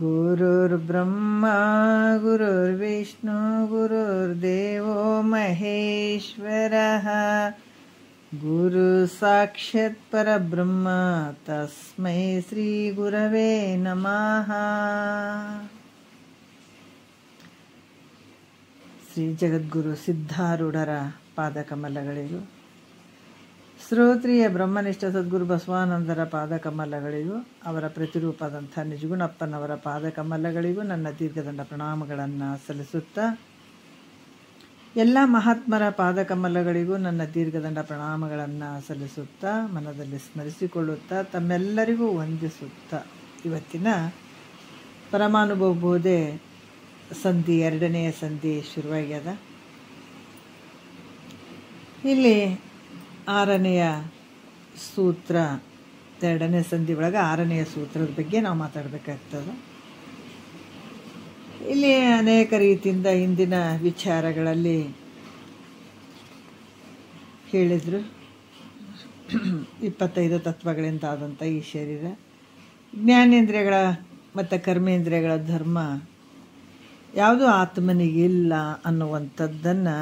ಗುರುರ್ಬ್ರಹ್ಮ ಗುರುರ್ವಿಷ್ಣು ಗುರುರ್ದೇವೋ ಮಹೇಶ್ವರಃ ಗುರು ಸಾಕ್ಷಾತ್ ಪರಬ್ರಹ್ಮ ತಸ್ಮೈ ಶ್ರೀ ಗುರವೇ ನಮಃ. ಶ್ರೀ ಜಗದ್ಗುರು ಸಿದ್ಧಾರೂಢರ ಪಾದಕಮಲಗಳಿಗೂ, ಶ್ರೋತ್ರಿಯ ಬ್ರಹ್ಮನಿಷ್ಠ ಸದ್ಗುರು ಬಸವಾನಂದರ ಪಾದಕಮಲಗಳಿಗೂ, ಅವರ ಪ್ರತಿರೂಪದಂಥ ನಿಜಗುಣಪ್ಪನವರ ಪಾದಕಮಲಗಳಿಗೂ ನನ್ನ ದೀರ್ಘದಂಡ ಪ್ರಣಾಮಗಳನ್ನು ಸಲ್ಲಿಸುತ್ತಾ, ಎಲ್ಲ ಮಹಾತ್ಮರ ಪಾದಕಮಲಗಳಿಗೂ ನನ್ನ ದೀರ್ಘದಂಡ ಪ್ರಣಾಮಗಳನ್ನು ಸಲ್ಲಿಸುತ್ತಾ, ಮನದಲ್ಲಿ ಸ್ಮರಿಸಿಕೊಳ್ಳುತ್ತಾ, ತಮ್ಮೆಲ್ಲರಿಗೂ ವಂದಿಸುತ್ತಾ, ಇವತ್ತಿನ ಪರಮಾನುಭವ ಬೋಧೆ ಸಂಧಿ 2ನೇ ಸಂಧಿ ಶುರುವಾಗ್ಯದ. ಇಲ್ಲಿ 6ನೆಯ ಸೂತ್ರ, 2ನೇ ಸಂಧಿ ಒಳಗೆ 6ನೆಯ ಸೂತ್ರದ ಬಗ್ಗೆ ನಾವು ಮಾತಾಡಬೇಕಾಗ್ತದೆ. ಇಲ್ಲಿ ಅನೇಕ ರೀತಿಯಿಂದ ಹಿಂದಿನ ವಿಚಾರಗಳಲ್ಲಿ ಹೇಳಿದರು. 25 ತತ್ವಗಳಿಂದ ಆದಂಥ ಈ ಶರೀರ, ಜ್ಞಾನೇಂದ್ರಿಯಗಳ ಮತ್ತು ಕರ್ಮೇಂದ್ರಿಯಗಳ ಧರ್ಮ ಯಾವುದೂ ಆತ್ಮನಿಗಿಲ್ಲ ಅನ್ನುವಂಥದ್ದನ್ನು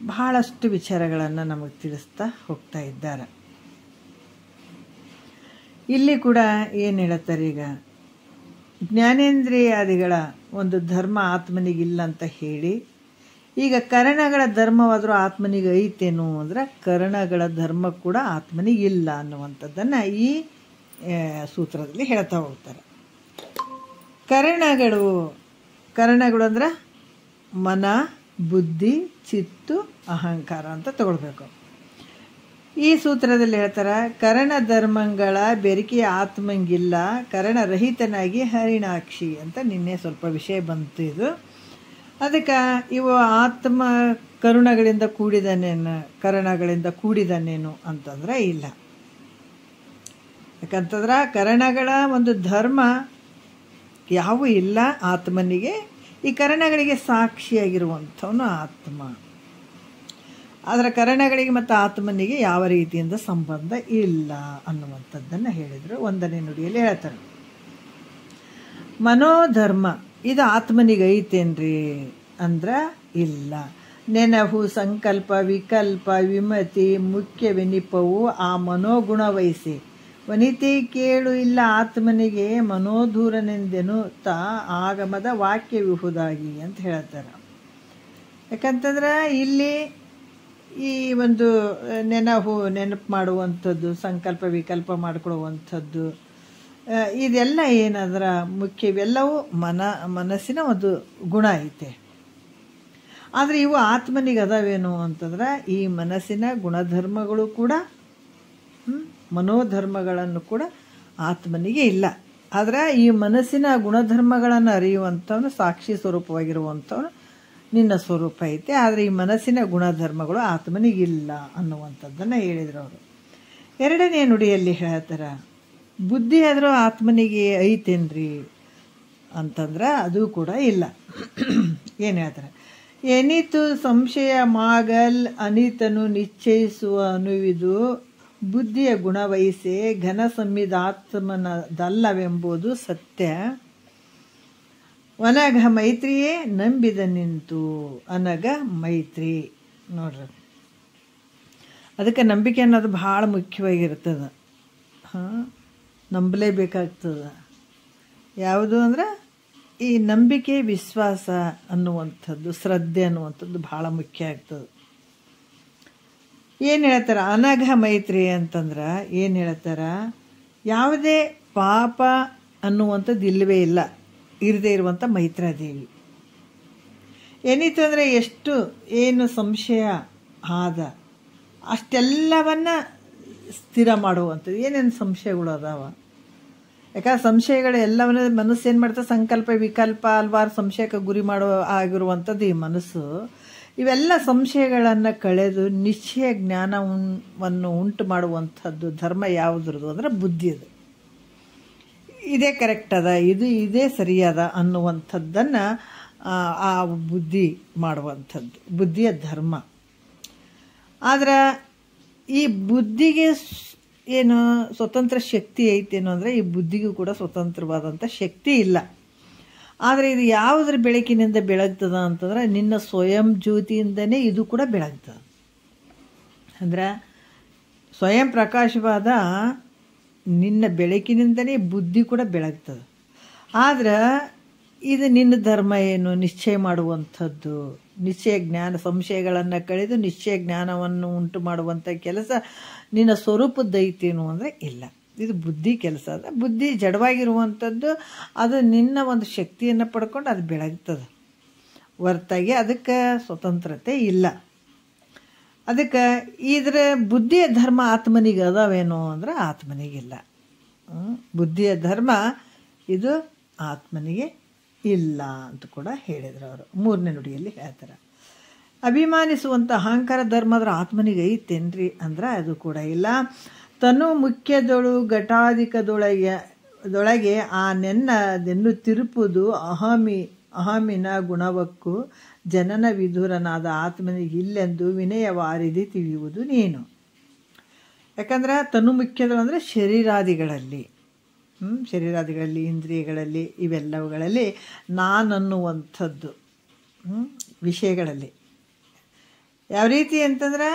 ಬಹಳಷ್ಟು ವಿಚಾರಗಳನ್ನು ನಮಗೆ ತಿಳಿಸ್ತಾ ಹೋಗ್ತಾ ಇದ್ದಾರೆ. ಇಲ್ಲಿ ಕೂಡ ಏನು ಹೇಳುತ್ತಾರೆ, ಈಗ ಜ್ಞಾನೇಂದ್ರಿಯಾದಿಗಳ ಒಂದು ಧರ್ಮ ಆತ್ಮನಿಗಿಲ್ಲ ಅಂತ ಹೇಳಿ, ಈಗ ಕರಣಗಳ ಧರ್ಮವಾದರೂ ಆತ್ಮನಿಗೆ ಐತೇನು ಅಂದರೆ ಕರಣಗಳ ಧರ್ಮ ಕೂಡ ಆತ್ಮನಿಗಿಲ್ಲ ಅನ್ನುವಂಥದ್ದನ್ನು ಈ ಸೂತ್ರದಲ್ಲಿ ಹೇಳ್ತಾ ಹೋಗ್ತಾರೆ. ಕರಣಗಳು ಅಂದ್ರೆ ಮನ, ಬುದ್ಧಿ, ಚಿತ್ತು, ಅಹಂಕಾರ ಅಂತ ತಗೊಳ್ಬೇಕು. ಈ ಸೂತ್ರದಲ್ಲಿ ಹೇಳ್ತಾರೆ, ಕರಣ ಧರ್ಮಗಳ ಬೆರಿಕೆಯ ಆತ್ಮಂಗಿಲ್ಲ, ಕರಣರಹಿತನಾಗಿ ಹರಿಣಾಕ್ಷಿ ಅಂತ. ನಿನ್ನೆ ಸ್ವಲ್ಪ ವಿಷಯ ಬಂತು ಇದು. ಅದಕ್ಕೆ ಇವು ಆತ್ಮ ಕರುಣಗಳಿಂದ ಕೂಡಿದನೇನು ಅಂತಂದ್ರೆ ಇಲ್ಲ. ಯಾಕಂತಂದ್ರೆ ಕರಣಗಳ ಒಂದು ಧರ್ಮ ಯಾವೂ ಇಲ್ಲ ಆತ್ಮನಿಗೆ. ಈ ಕರಣಗಳಿಗೆ ಸಾಕ್ಷಿಯಾಗಿರುವಂಥವನು ಆತ್ಮ. ಆದರೆ ಕರಣಗಳಿಗೆ ಮತ್ತು ಆತ್ಮನಿಗೆ ಯಾವ ರೀತಿಯಿಂದ ಸಂಬಂಧ ಇಲ್ಲ ಅನ್ನುವಂಥದ್ದನ್ನು ಹೇಳಿದರು. 1ನೇ ನುಡಿಯಲ್ಲಿ ಹೇಳ್ತಾರೆ, ಮನೋಧರ್ಮ ಇದು ಆತ್ಮನಿಗೆ ಐತೇನ್ರಿ ಅಂದ್ರೆ ಇಲ್ಲ. ನೆನಹು, ಸಂಕಲ್ಪ, ವಿಕಲ್ಪ, ವಿಮತಿ ಮುಖ್ಯವೆನಿಪವು ಆ ಮನೋಗುಣ ವಹಿಸಿ ವನಿತೆ ಕೇಳು ಇಲ್ಲ ಆತ್ಮನಿಗೆ ಮನೋಧೂರನೆಂದೆನು ತಾ ಆಗಮದ ವಾಕ್ಯವಿಹುದಾಗಿ ಅಂತ ಹೇಳ್ತಾರೆ. ಯಾಕಂತಂದ್ರೆ ಇಲ್ಲಿ ಈ ಒಂದು ನೆನಪು ಮಾಡುವಂಥದ್ದು, ಸಂಕಲ್ಪ ವಿಕಲ್ಪ ಮಾಡಿಕೊಳ್ಳುವಂಥದ್ದು, ಇದೆಲ್ಲ ಏನಂದ್ರೆ ಮುಖ್ಯವೆಲ್ಲವೂ ಮನಸ್ಸಿನ ಒಂದು ಗುಣ ಐತೆ. ಆದರೆ ಇವು ಆತ್ಮನಿಗೆ ಅದಾವೇನು ಅಂತಂದ್ರೆ ಈ ಮನಸ್ಸಿನ ಗುಣಧರ್ಮಗಳು ಕೂಡ ಮನೋಧರ್ಮಗಳನ್ನು ಕೂಡ ಆತ್ಮನಿಗೆ ಇಲ್ಲ. ಆದರೆ ಈ ಮನಸ್ಸಿನ ಗುಣಧರ್ಮಗಳನ್ನು ಅರಿಯುವಂಥವನು ಸಾಕ್ಷಿ ಸ್ವರೂಪವಾಗಿರುವಂಥವನು ನಿನ್ನ ಸ್ವರೂಪ ಐತೆ. ಆದರೆ ಈ ಮನಸ್ಸಿನ ಗುಣಧರ್ಮಗಳು ಆತ್ಮನಿಗಿಲ್ಲ ಅನ್ನುವಂಥದ್ದನ್ನು ಹೇಳಿದರು ಅವರು. 2ನೇ ನುಡಿಯಲ್ಲಿ ಹೇಳ್ತಾರೆ, ಬುದ್ಧಿ ಆದರೂ ಆತ್ಮನಿಗೆ ಐತೇನ್ರಿ ಅಂತಂದ್ರೆ ಅದು ಕೂಡ ಇಲ್ಲ. ಏನು ಹೇಳ್ತಾರೆ, ಎನಿತು ಸಂಶಯ ಮಾಗಲ್ ಅನಿತನು ನಿಶ್ಚಯಿಸುವ ಅನುವಿದು ಬುದ್ಧಿಯ ಗುಣವಹಿಸೆ ಘನ ಸಂವಿಧಾತ್ಮನದಲ್ಲವೆಂಬುದು ಸತ್ಯ. ಅನಘ ಮೈತ್ರಿಯೇ ನಂಬಿದ ನಿಂತು. ಅನಘ ಮೈತ್ರಿ ನೋಡ್ರಿ, ಅದಕ್ಕೆ ನಂಬಿಕೆ ಅನ್ನೋದು ಭಾಳ ಮುಖ್ಯವಾಗಿರ್ತದೆ. ನಂಬಲೇಬೇಕಾಗ್ತದೆ. ಯಾವುದು ಅಂದ್ರೆ ಈ ನಂಬಿಕೆ, ವಿಶ್ವಾಸ ಅನ್ನುವಂಥದ್ದು, ಶ್ರದ್ಧೆ ಅನ್ನುವಂಥದ್ದು ಭಾಳ ಮುಖ್ಯ ಆಗ್ತದೆ. ಏನು ಹೇಳ್ತಾರೆ, ಅನಘ ಮೈತ್ರಿ ಅಂತಂದ್ರೆ ಏನು ಹೇಳ್ತಾರೆ, ಯಾವುದೇ ಪಾಪ ಅನ್ನುವಂಥದ್ದು ಇಲ್ಲವೇ ಇಲ್ಲ, ಇರದೇ ಇರುವಂಥ ಮೈತ್ರಾದೇವಿ. ಏನಿತ್ತು ಅಂದರೆ ಏನು ಸಂಶಯ ಆದ ಅಷ್ಟೆಲ್ಲವನ್ನ ಸ್ಥಿರ ಮಾಡುವಂಥದ್ದು. ಏನೇನು ಸಂಶಯಗಳು ಅದಾವ, ಯಾಕಂದ್ರೆ ಸಂಶಯಗಳು ಎಲ್ಲವನ್ನ ಮನಸ್ಸು ಏನು ಮಾಡ್ತದೆ, ಸಂಕಲ್ಪ ವಿಕಲ್ಪ ಹಲವಾರು ಸಂಶಯಕ್ಕೆ ಗುರಿ ಆಗಿರುವಂಥದ್ದು ಈ ಮನಸ್ಸು. ಇವೆಲ್ಲ ಸಂಶಯಗಳನ್ನು ಕಳೆದು ನಿಶ್ಚಯ ಜ್ಞಾನವನ್ನು ಉಂಟು ಮಾಡುವಂಥದ್ದು ಧರ್ಮ ಯಾವುದ್ರದ್ದು ಅಂದರೆ ಬುದ್ಧಿಯದು. ಇದೇ ಕರೆಕ್ಟ್ ಅದ, ಇದೇ ಸರಿಯಾದ ಅನ್ನುವಂಥದ್ದನ್ನು ಆ ಬುದ್ಧಿ ಮಾಡುವಂಥದ್ದು, ಬುದ್ಧಿಯ ಧರ್ಮ. ಆದ್ರೆ ಈ ಬುದ್ಧಿಗೆ ಏನು ಸ್ವತಂತ್ರ ಶಕ್ತಿ ಐತೇನೋ ಅಂದರೆ ಈ ಬುದ್ಧಿಗೂ ಕೂಡ ಸ್ವತಂತ್ರವಾದಂಥ ಶಕ್ತಿ ಇಲ್ಲ. ಆದರೆ ಇದು ಯಾವುದ್ರ ಬೆಳಕಿನಿಂದ ಬೆಳಗ್ತದ ಅಂತಂದ್ರೆ ನಿನ್ನ ಸ್ವಯಂ ಜ್ಯೋತಿಯಿಂದನೇ ಇದು ಕೂಡ ಬೆಳಗ್ತದೆ. ಅಂದ್ರೆ ಸ್ವಯಂ ಪ್ರಕಾಶವಾದ ನಿನ್ನ ಬೆಳಕಿನಿಂದನೇ ಬುದ್ಧಿ ಕೂಡ ಬೆಳಗ್ತದೆ. ಆದ್ರೆ ಇದು ನಿನ್ನ ಧರ್ಮ ಏನು ನಿಶ್ಚಯ ಮಾಡುವಂಥದ್ದು, ನಿಶ್ಚಯ ಜ್ಞಾನ, ಸಂಶಯಗಳನ್ನು ಕಳೆದು ನಿಶ್ಚಯ ಜ್ಞಾನವನ್ನು ಉಂಟು ಮಾಡುವಂಥ ಕೆಲಸ ನಿನ್ನ ಸ್ವರೂಪದ್ದೈತೇನು ಅಂದರೆ ಇಲ್ಲ. ಇದು ಬುದ್ಧಿ ಕೆಲಸ ಅದ. ಬುದ್ಧಿ ಜಡವಾಗಿರುವಂಥದ್ದು, ಅದು ನಿನ್ನ ಒಂದು ಶಕ್ತಿಯನ್ನು ಪಡ್ಕೊಂಡು ಅದು ಬೆಳಗ್ತದೆ ಹೊರತಾಗಿ ಅದಕ್ಕೆ ಸ್ವತಂತ್ರತೆ ಇಲ್ಲ. ಅದಕ್ಕೆ ಇದರ ಬುದ್ಧಿಯ ಧರ್ಮ ಆತ್ಮನಿಗೆ ಅದಾವೇನೋ ಅಂದ್ರೆ ಆತ್ಮನಿಗಿಲ್ಲ. ಬುದ್ಧಿಯ ಧರ್ಮ ಇದು ಆತ್ಮನಿಗೆ ಇಲ್ಲ ಅಂತ ಕೂಡ ಹೇಳಿದರು ಅವರು. 3ನೇ ನುಡಿಯಲ್ಲಿ ಹೇಳ್ತಾರೆ. ಅಭಿಮಾನಿಸುವಂಥ ಅಹಂಕಾರ ಧರ್ಮ ಆದ್ರೆ ಆತ್ಮನಿಗೆ ಐತೇನ್ರಿ ಅಂದ್ರೆ ಅದು ಕೂಡ ಇಲ್ಲ. ತನು ಮುಖ್ಯದೊಳು ಘಟಾಧಿಕದೊಳಗೆ ಆ ನೆನ್ನದೆನ್ನು ತಿರುಪುದು ಅಹಮಿನ ಗುಣವಕ್ಕೂ ಜನನ ವಿಧುರನಾದ ಆತ್ಮನಿಗೆ ಇಲ್ಲೆಂದು ವಿನಯವಾರಿದಿ ತಿಳಿಯುವುದು ನೀನು. ಯಾಕಂದ್ರೆ ತನು ಮುಖ್ಯದಳು ಅಂದರೆ ಶರೀರಾದಿಗಳಲ್ಲಿ ಇಂದ್ರಿಯಗಳಲ್ಲಿ ಇವೆಲ್ಲವುಗಳಲ್ಲಿ ನಾನನ್ನುವಂಥದ್ದು ವಿಷಯಗಳಲ್ಲಿ ಯಾವ ರೀತಿ ಅಂತಂದ್ರೆ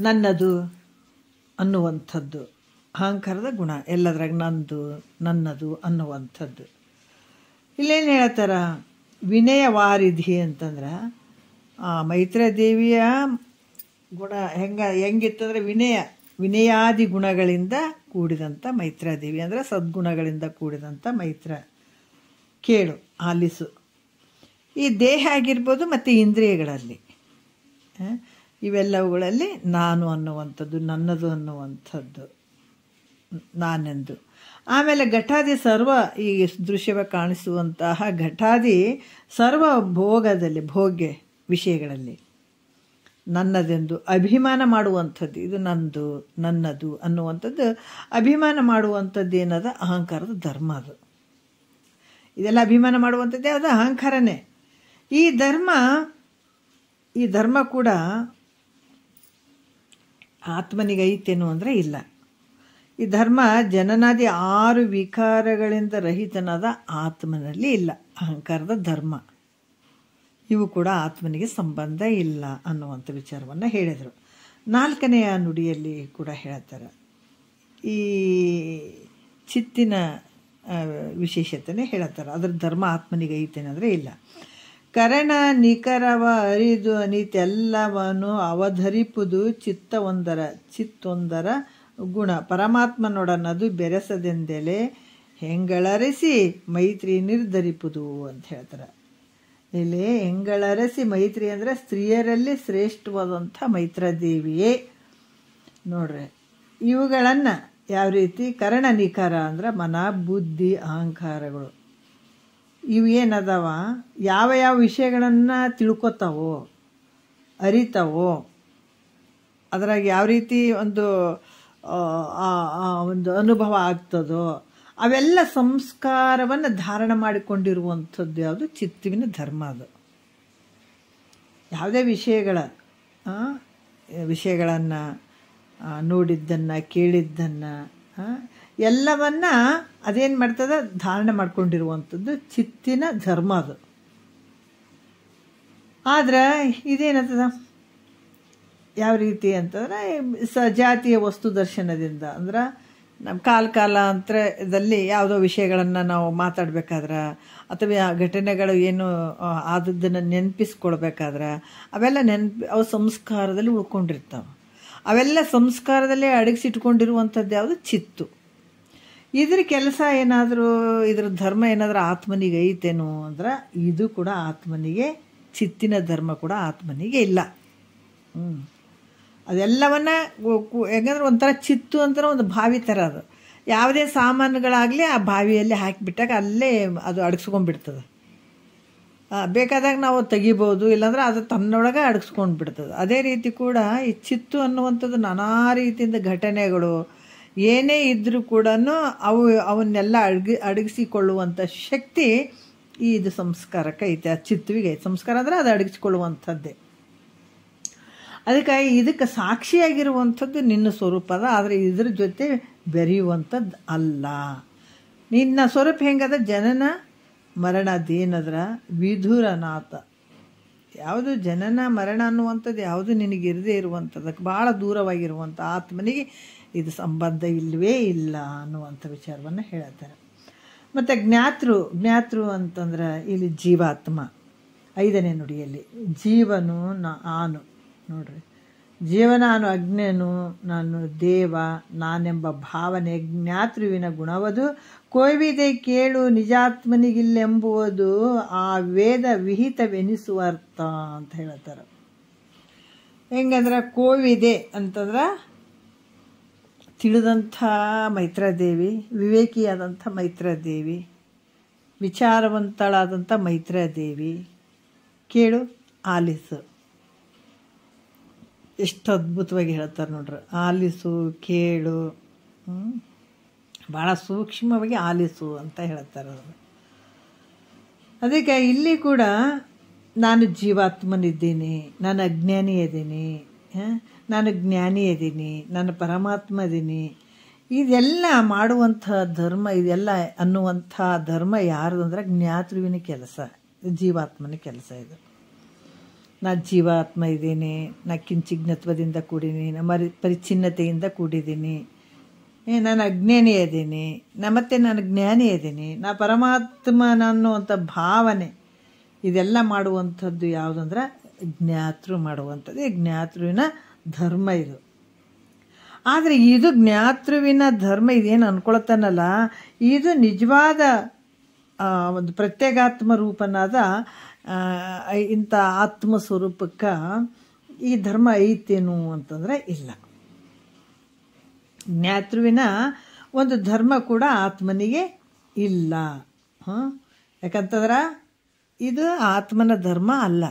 ನನ್ನದು ಅನ್ನುವಂಥದ್ದು ಅಹಂಕಾರದ ಗುಣ, ಎಲ್ಲದ್ರಾಗ ನಂದು ನನ್ನದು ಅನ್ನುವಂಥದ್ದು. ಇಲ್ಲೇನು ಹೇಳ್ತಾರ, ವಿನಯವಾರಿಧಿ ಅಂತಂದ್ರೆ ಮೈತ್ರಾದೇವಿಯ ಗುಣ ಹೆಂಗಿತ್ತಂದ್ರೆ ವಿನಯಾದಿ ಗುಣಗಳಿಂದ ಕೂಡಿದಂಥ ಮೈತ್ರಾದೇವಿ ಅಂದರೆ ಸದ್ಗುಣಗಳಿಂದ ಕೂಡಿದಂಥ ಮೈತ್ರ. ಕೇಳು, ಆಲಿಸು. ಈ ದೇಹ ಆಗಿರ್ಬೋದು ಮತ್ತು ಇಂದ್ರಿಯಗಳಲ್ಲಿ ಇವೆಲ್ಲವುಗಳಲ್ಲಿ ನಾನು ಅನ್ನುವಂಥದ್ದು, ನನ್ನದು ಅನ್ನುವಂಥದ್ದು ನಾನೆಂದು. ಆಮೇಲೆ ಘಟಾದಿ ಸರ್ವ ಈ ದೃಶ್ಯವಾಗಿ ಕಾಣಿಸುವಂತಹ ಘಟಾದಿ ಸರ್ವ ಭೋಗದಲ್ಲಿ ಭೋಗ್ಯ ವಿಷಯಗಳಲ್ಲಿ ನನ್ನದೆಂದು ಅಭಿಮಾನ ಮಾಡುವಂಥದ್ದು, ಇದು ನಂದು ನನ್ನದು ಅನ್ನುವಂಥದ್ದು ಅಭಿಮಾನ ಮಾಡುವಂಥದ್ದು ಏನದ ಅಹಂಕಾರದ ಧರ್ಮ. ಅದು ಇದೆಲ್ಲ ಅಭಿಮಾನ ಮಾಡುವಂಥದ್ದು ಯಾವುದು ಅಹಂಕಾರನೇ. ಈ ಧರ್ಮ ಕೂಡ ಆತ್ಮನಿಗೆ ಐತೇನು ಅಂದರೆ ಇಲ್ಲ. ಈ ಧರ್ಮ ಜನನಾದಿ 6 ವಿಕಾರಗಳಿಂದ ರಹಿತನಾದ ಆತ್ಮನಲ್ಲಿ ಇಲ್ಲ. ಅಹಂಕಾರದ ಧರ್ಮ ಇವು ಕೂಡ ಆತ್ಮನಿಗೆ ಸಂಬಂಧ ಇಲ್ಲ ಅನ್ನುವಂಥ ವಿಚಾರವನ್ನು ಹೇಳಿದರು. 4ನೆಯ ನುಡಿಯಲ್ಲಿ ಕೂಡ ಹೇಳ್ತಾರೆ. ಈ ಚಿತ್ತಿನ ವಿಶೇಷತೆನೇ ಹೇಳ್ತಾರೆ. ಅದ್ರ ಧರ್ಮ ಆತ್ಮನಿಗೆ ಐತೇನೆಂದರೆ ಇಲ್ಲ. ಕರಣ ನಿಖರವ ಅರಿದು ಅನಿತೆಲ್ಲವನ್ನು ಅವಧರಿಪುದು ಚಿತ್ತೊಂದರ ಗುಣ ಪರಮಾತ್ಮನೊಡನದು ಬೆರೆಸದೆಂದೆಲೆ ಹೆಂಗಳರಸಿ ಮೈತ್ರಿ ನಿರ್ಧರಿಪುದು ಅಂತ ಹೇಳ್ತಾರೆ. ಇಲ್ಲಿ ಹೆಂಗಳರಸಿ ಮೈತ್ರಿ ಅಂದರೆ ಸ್ತ್ರೀಯರಲ್ಲಿ ಶ್ರೇಷ್ಠವಾದಂಥ ಮೈತ್ರಾದೇವಿಯೇ ನೋಡ್ರಿ. ಇವುಗಳನ್ನು ಯಾವ ರೀತಿ ಕರಣ ನಿಖರ ಅಂದ್ರೆ ಮನ ಬುದ್ಧಿ ಅಹಂಕಾರಗಳು ಇವು ಏನದಾವ, ಯಾವ ವಿಷಯಗಳನ್ನು ತಿಳ್ಕೊತಾವೋ ಅರಿತಾವೋ, ಅದ್ರಾಗ ಯಾವ ರೀತಿ ಒಂದು ಅನುಭವ ಆಗ್ತದೋ ಅವೆಲ್ಲ ಸಂಸ್ಕಾರವನ್ನು ಧಾರಣ ಮಾಡಿಕೊಂಡಿರುವಂಥದ್ದು ಯಾವುದು ಚಿತ್ತುವಿನ ಧರ್ಮ. ಅದು ಯಾವುದೇ ವಿಷಯಗಳನ್ನು ನೋಡಿದ್ದನ್ನು ಕೇಳಿದ್ದನ್ನು ಎಲ್ಲವನ್ನ ಅದೇನು ಮಾಡ್ತದ ಧಾರಣೆ ಮಾಡ್ಕೊಂಡಿರುವಂಥದ್ದು ಚಿತ್ತಿನ ಧರ್ಮ. ಅದು ಆದ್ರೆ ಇದೇನದ ಯಾವ ರೀತಿ ಅಂತಂದ್ರೆ ಸಜಾತಿಯ ವಸ್ತು ದರ್ಶನದಿಂದ ಅಂದ್ರೆ ನಮ್ಮ ಕಾಲಾಂತರದಲ್ಲಿ ಯಾವುದೋ ವಿಷಯಗಳನ್ನು ನಾವು ಮಾತಾಡಬೇಕಾದ್ರೆ ಅಥವಾ ಘಟನೆಗಳು ಏನು ಆದದ್ದನ್ನು ನೆನಪಿಸ್ಕೊಳ್ಬೇಕಾದ್ರೆ ಅವೆಲ್ಲ ಅವು ಸಂಸ್ಕಾರದಲ್ಲಿ ಉಳ್ಕೊಂಡಿರ್ತಾವೆ. ಅವೆಲ್ಲ ಸಂಸ್ಕಾರದಲ್ಲೇ ಅಡಗಿಸಿಟ್ಕೊಂಡಿರುವಂಥದ್ದು ಯಾವುದು ಚಿತ್ತು. ಇದ್ರ ಕೆಲಸ ಏನಾದರೂ ಇದ್ರ ಧರ್ಮ ಏನಾದರೂ ಆತ್ಮನಿಗೆ ಐತೇನು ಅಂದ್ರೆ ಇದು ಕೂಡ ಆತ್ಮನಿಗೆ, ಚಿತ್ತಿನ ಧರ್ಮ ಕೂಡ ಆತ್ಮನಿಗೆ ಇಲ್ಲ. ಅದೆಲ್ಲವನ್ನ ಹೆಂಗಂದ್ರೆ ಒಂಥರ ಚಿತ್ತು ಅಂತಾರೆ ಒಂದು ಬಾವಿ ಥರ. ಅದು ಯಾವುದೇ ಸಾಮಾನುಗಳಾಗಲಿ ಆ ಬಾವಿಯಲ್ಲಿ ಹಾಕಿಬಿಟ್ಟಾಗ ಅಲ್ಲೇ ಅದು ಅಡಗಿಸ್ಕೊಂಡ್ಬಿಡ್ತದೆ. ಬೇಕಾದಾಗ ನಾವು ತೆಗಿಬೋದು, ಇಲ್ಲಾಂದ್ರೆ ಅದು ತನ್ನೊಳಗೆ ಅಡಗಿಸ್ಕೊಂಡು ಬಿಡ್ತದೆ. ಅದೇ ರೀತಿ ಕೂಡ ಈ ಚಿತ್ತು ಅನ್ನುವಂಥದ್ದು ನಾನಾ ರೀತಿಯಿಂದ ಘಟನೆಗಳು ಏನೇ ಇದ್ದರೂ ಕೂಡ ಅವನ್ನೆಲ್ಲ ಅಡಗಿಸಿಕೊಳ್ಳುವಂಥ ಶಕ್ತಿ ಇದು ಸಂಸ್ಕಾರಕ್ಕೆ ಐತೆ, ಆ ಚಿತ್ತುವಿಗೆ ಐತೆ. ಸಂಸ್ಕಾರ ಅಂದರೆ ಅದು ಅಡಗಿಸಿಕೊಳ್ಳುವಂಥದ್ದೇ. ಅದಕ್ಕಾಗಿ ಇದಕ್ಕೆ ಸಾಕ್ಷಿಯಾಗಿರುವಂಥದ್ದು ನಿನ್ನ ಸ್ವರೂಪ ಅದ, ಆದರೆ ಇದ್ರ ಜೊತೆ ಬೆರೆಯುವಂಥದ್ದು ಅಲ್ಲ. ನಿನ್ನ ಸ್ವರೂಪ ಹೆಂಗದ? ಜನನ ಮರಣ ಅದೇನದ್ರ ವಿಧುರನಾಥ. ಯಾವುದು ಜನನ ಮರಣ ಅನ್ನುವಂಥದ್ದು ಯಾವುದು ನಿನಗಿರದೇ ಇರುವಂಥದ್ದಕ್ಕೆ ಭಾಳ ದೂರವಾಗಿರುವಂಥ ಆತ್ಮನಿಗೆ ಇದು ಸಂಬಂಧ ಇಲ್ಲವೇ ಇಲ್ಲ ಅನ್ನುವಂಥ ವಿಚಾರವನ್ನು ಹೇಳ್ತಾರೆ. ಮತ್ತು ಜ್ಞಾತೃ ಅಂತಂದ್ರೆ ಇಲ್ಲಿ ಜೀವಾತ್ಮ. 5ನೇ ನುಡಿಯಲ್ಲಿ ಜೀವನು ನಾನು ನೋಡ್ರಿ, ಜೀವನಾನು ಅಜ್ಞನು ನಾನು ದೇವ ನಾನೆಂಬ ಭಾವನೆ ಜ್ಞಾತೃವಿನ ಗುಣವದು. ಕೊಯ್ವಿದೆ ಕೇಳು ನಿಜಾತ್ಮನಿಗಿಲ್ಲೆಂಬುವುದು ಆ ವೇದ ವಿಹಿತವೆನಿಸುವ ಅರ್ಥ ಅಂತ ಹೇಳ್ತಾರೆ. ಹೆಂಗಂದ್ರೆ ಕೋವಿದೆ ಅಂತಂದ್ರೆ ತಿಳಿದಂಥ ಮೈತ್ರಾದೇವಿ, ವಿವೇಕಿಯಾದಂಥ ಮೈತ್ರಾದೇವಿ, ವಿಚಾರವಂತಳಾದಂಥ ಮೈತ್ರಾದೇವಿ, ಕೇಳು ಆಲಿಸು. ಎಷ್ಟು ಅದ್ಭುತವಾಗಿ ಹೇಳ್ತಾರೆ ನೋಡ್ರಿ. ಆಲಿಸು, ಕೇಳು, ಭಾಳ ಸೂಕ್ಷ್ಮವಾಗಿ ಆಲಿಸು ಅಂತ ಹೇಳ್ತಾರೆ ಅವರು. ಅದಕ್ಕೆ ಇಲ್ಲಿ ಕೂಡ ನಾನು ಜೀವಾತ್ಮನಿದ್ದೀನಿ, ನಾನು ಅಜ್ಞಾನಿ ಇದ್ದೀನಿ, ನಾನು ಜ್ಞಾನಿ ಇದ್ದೀನಿ, ನಾನು ಪರಮಾತ್ಮ ಇದ್ದೀನಿ. ಇದೆಲ್ಲ ಮಾಡುವಂಥ ಧರ್ಮ, ಇದೆಲ್ಲ ಅನ್ನುವಂಥ ಧರ್ಮ ಯಾರ್ದು ಅಂದ್ರೆ ಜ್ಞಾತೃವಿನ ಕೆಲಸ, ಜೀವಾತ್ಮನ ಕೆಲಸ ಇದು. ನಾ ಜೀವಾತ್ಮ ಇದ್ದೀನಿ, ನಾ ಕಿಂಚಿಜ್ಞತ್ವದಿಂದ ಕೂಡಿದ್ದೀನಿ, ನಾ ಪರಿಚ್ಛಿನ್ನತೆಯಿಂದ ಕೂಡಿದ್ದೀನಿ, ನಾನು ಅಜ್ಞಾನಿ ಇದ್ದೀನಿ, ಮತ್ತೆ ನಾನು ಜ್ಞಾನಿ ಇದ್ದೀನಿ, ನಾ ಪರಮಾತ್ಮ ಅನ್ನುವಂಥ ಭಾವನೆ ಇದೆಲ್ಲ ಮಾಡುವಂಥದ್ದು ಯಾವುದಂದ್ರೆ ಜ್ಞಾತೃ ಮಾಡುವಂಥದ್ದು. ಜ್ಞಾತೃವಿನ ಧರ್ಮ ಇದು. ಆದರೆ ಇದು ಜ್ಞಾತೃವಿನ ಧರ್ಮ ಇದೇನು ಅನ್ಕೊಳ್ತಾನಲ್ಲ, ಇದು ನಿಜವಾದ ಒಂದು ಪ್ರತ್ಯೇಗಾತ್ಮ ರೂಪನಾದ ಇಂಥ ಆತ್ಮ ಸ್ವರೂಪಕ್ಕೆ ಈ ಧರ್ಮ ಐತೇನು ಅಂತಂದರೆ ಇಲ್ಲ. ಜ್ಞಾತೃವಿನ ಒಂದು ಧರ್ಮ ಕೂಡ ಆತ್ಮನಿಗೆ ಇಲ್ಲ. ಯಾಕಂತಂದ್ರೆ ಇದು ಆತ್ಮನ ಧರ್ಮ ಅಲ್ಲ.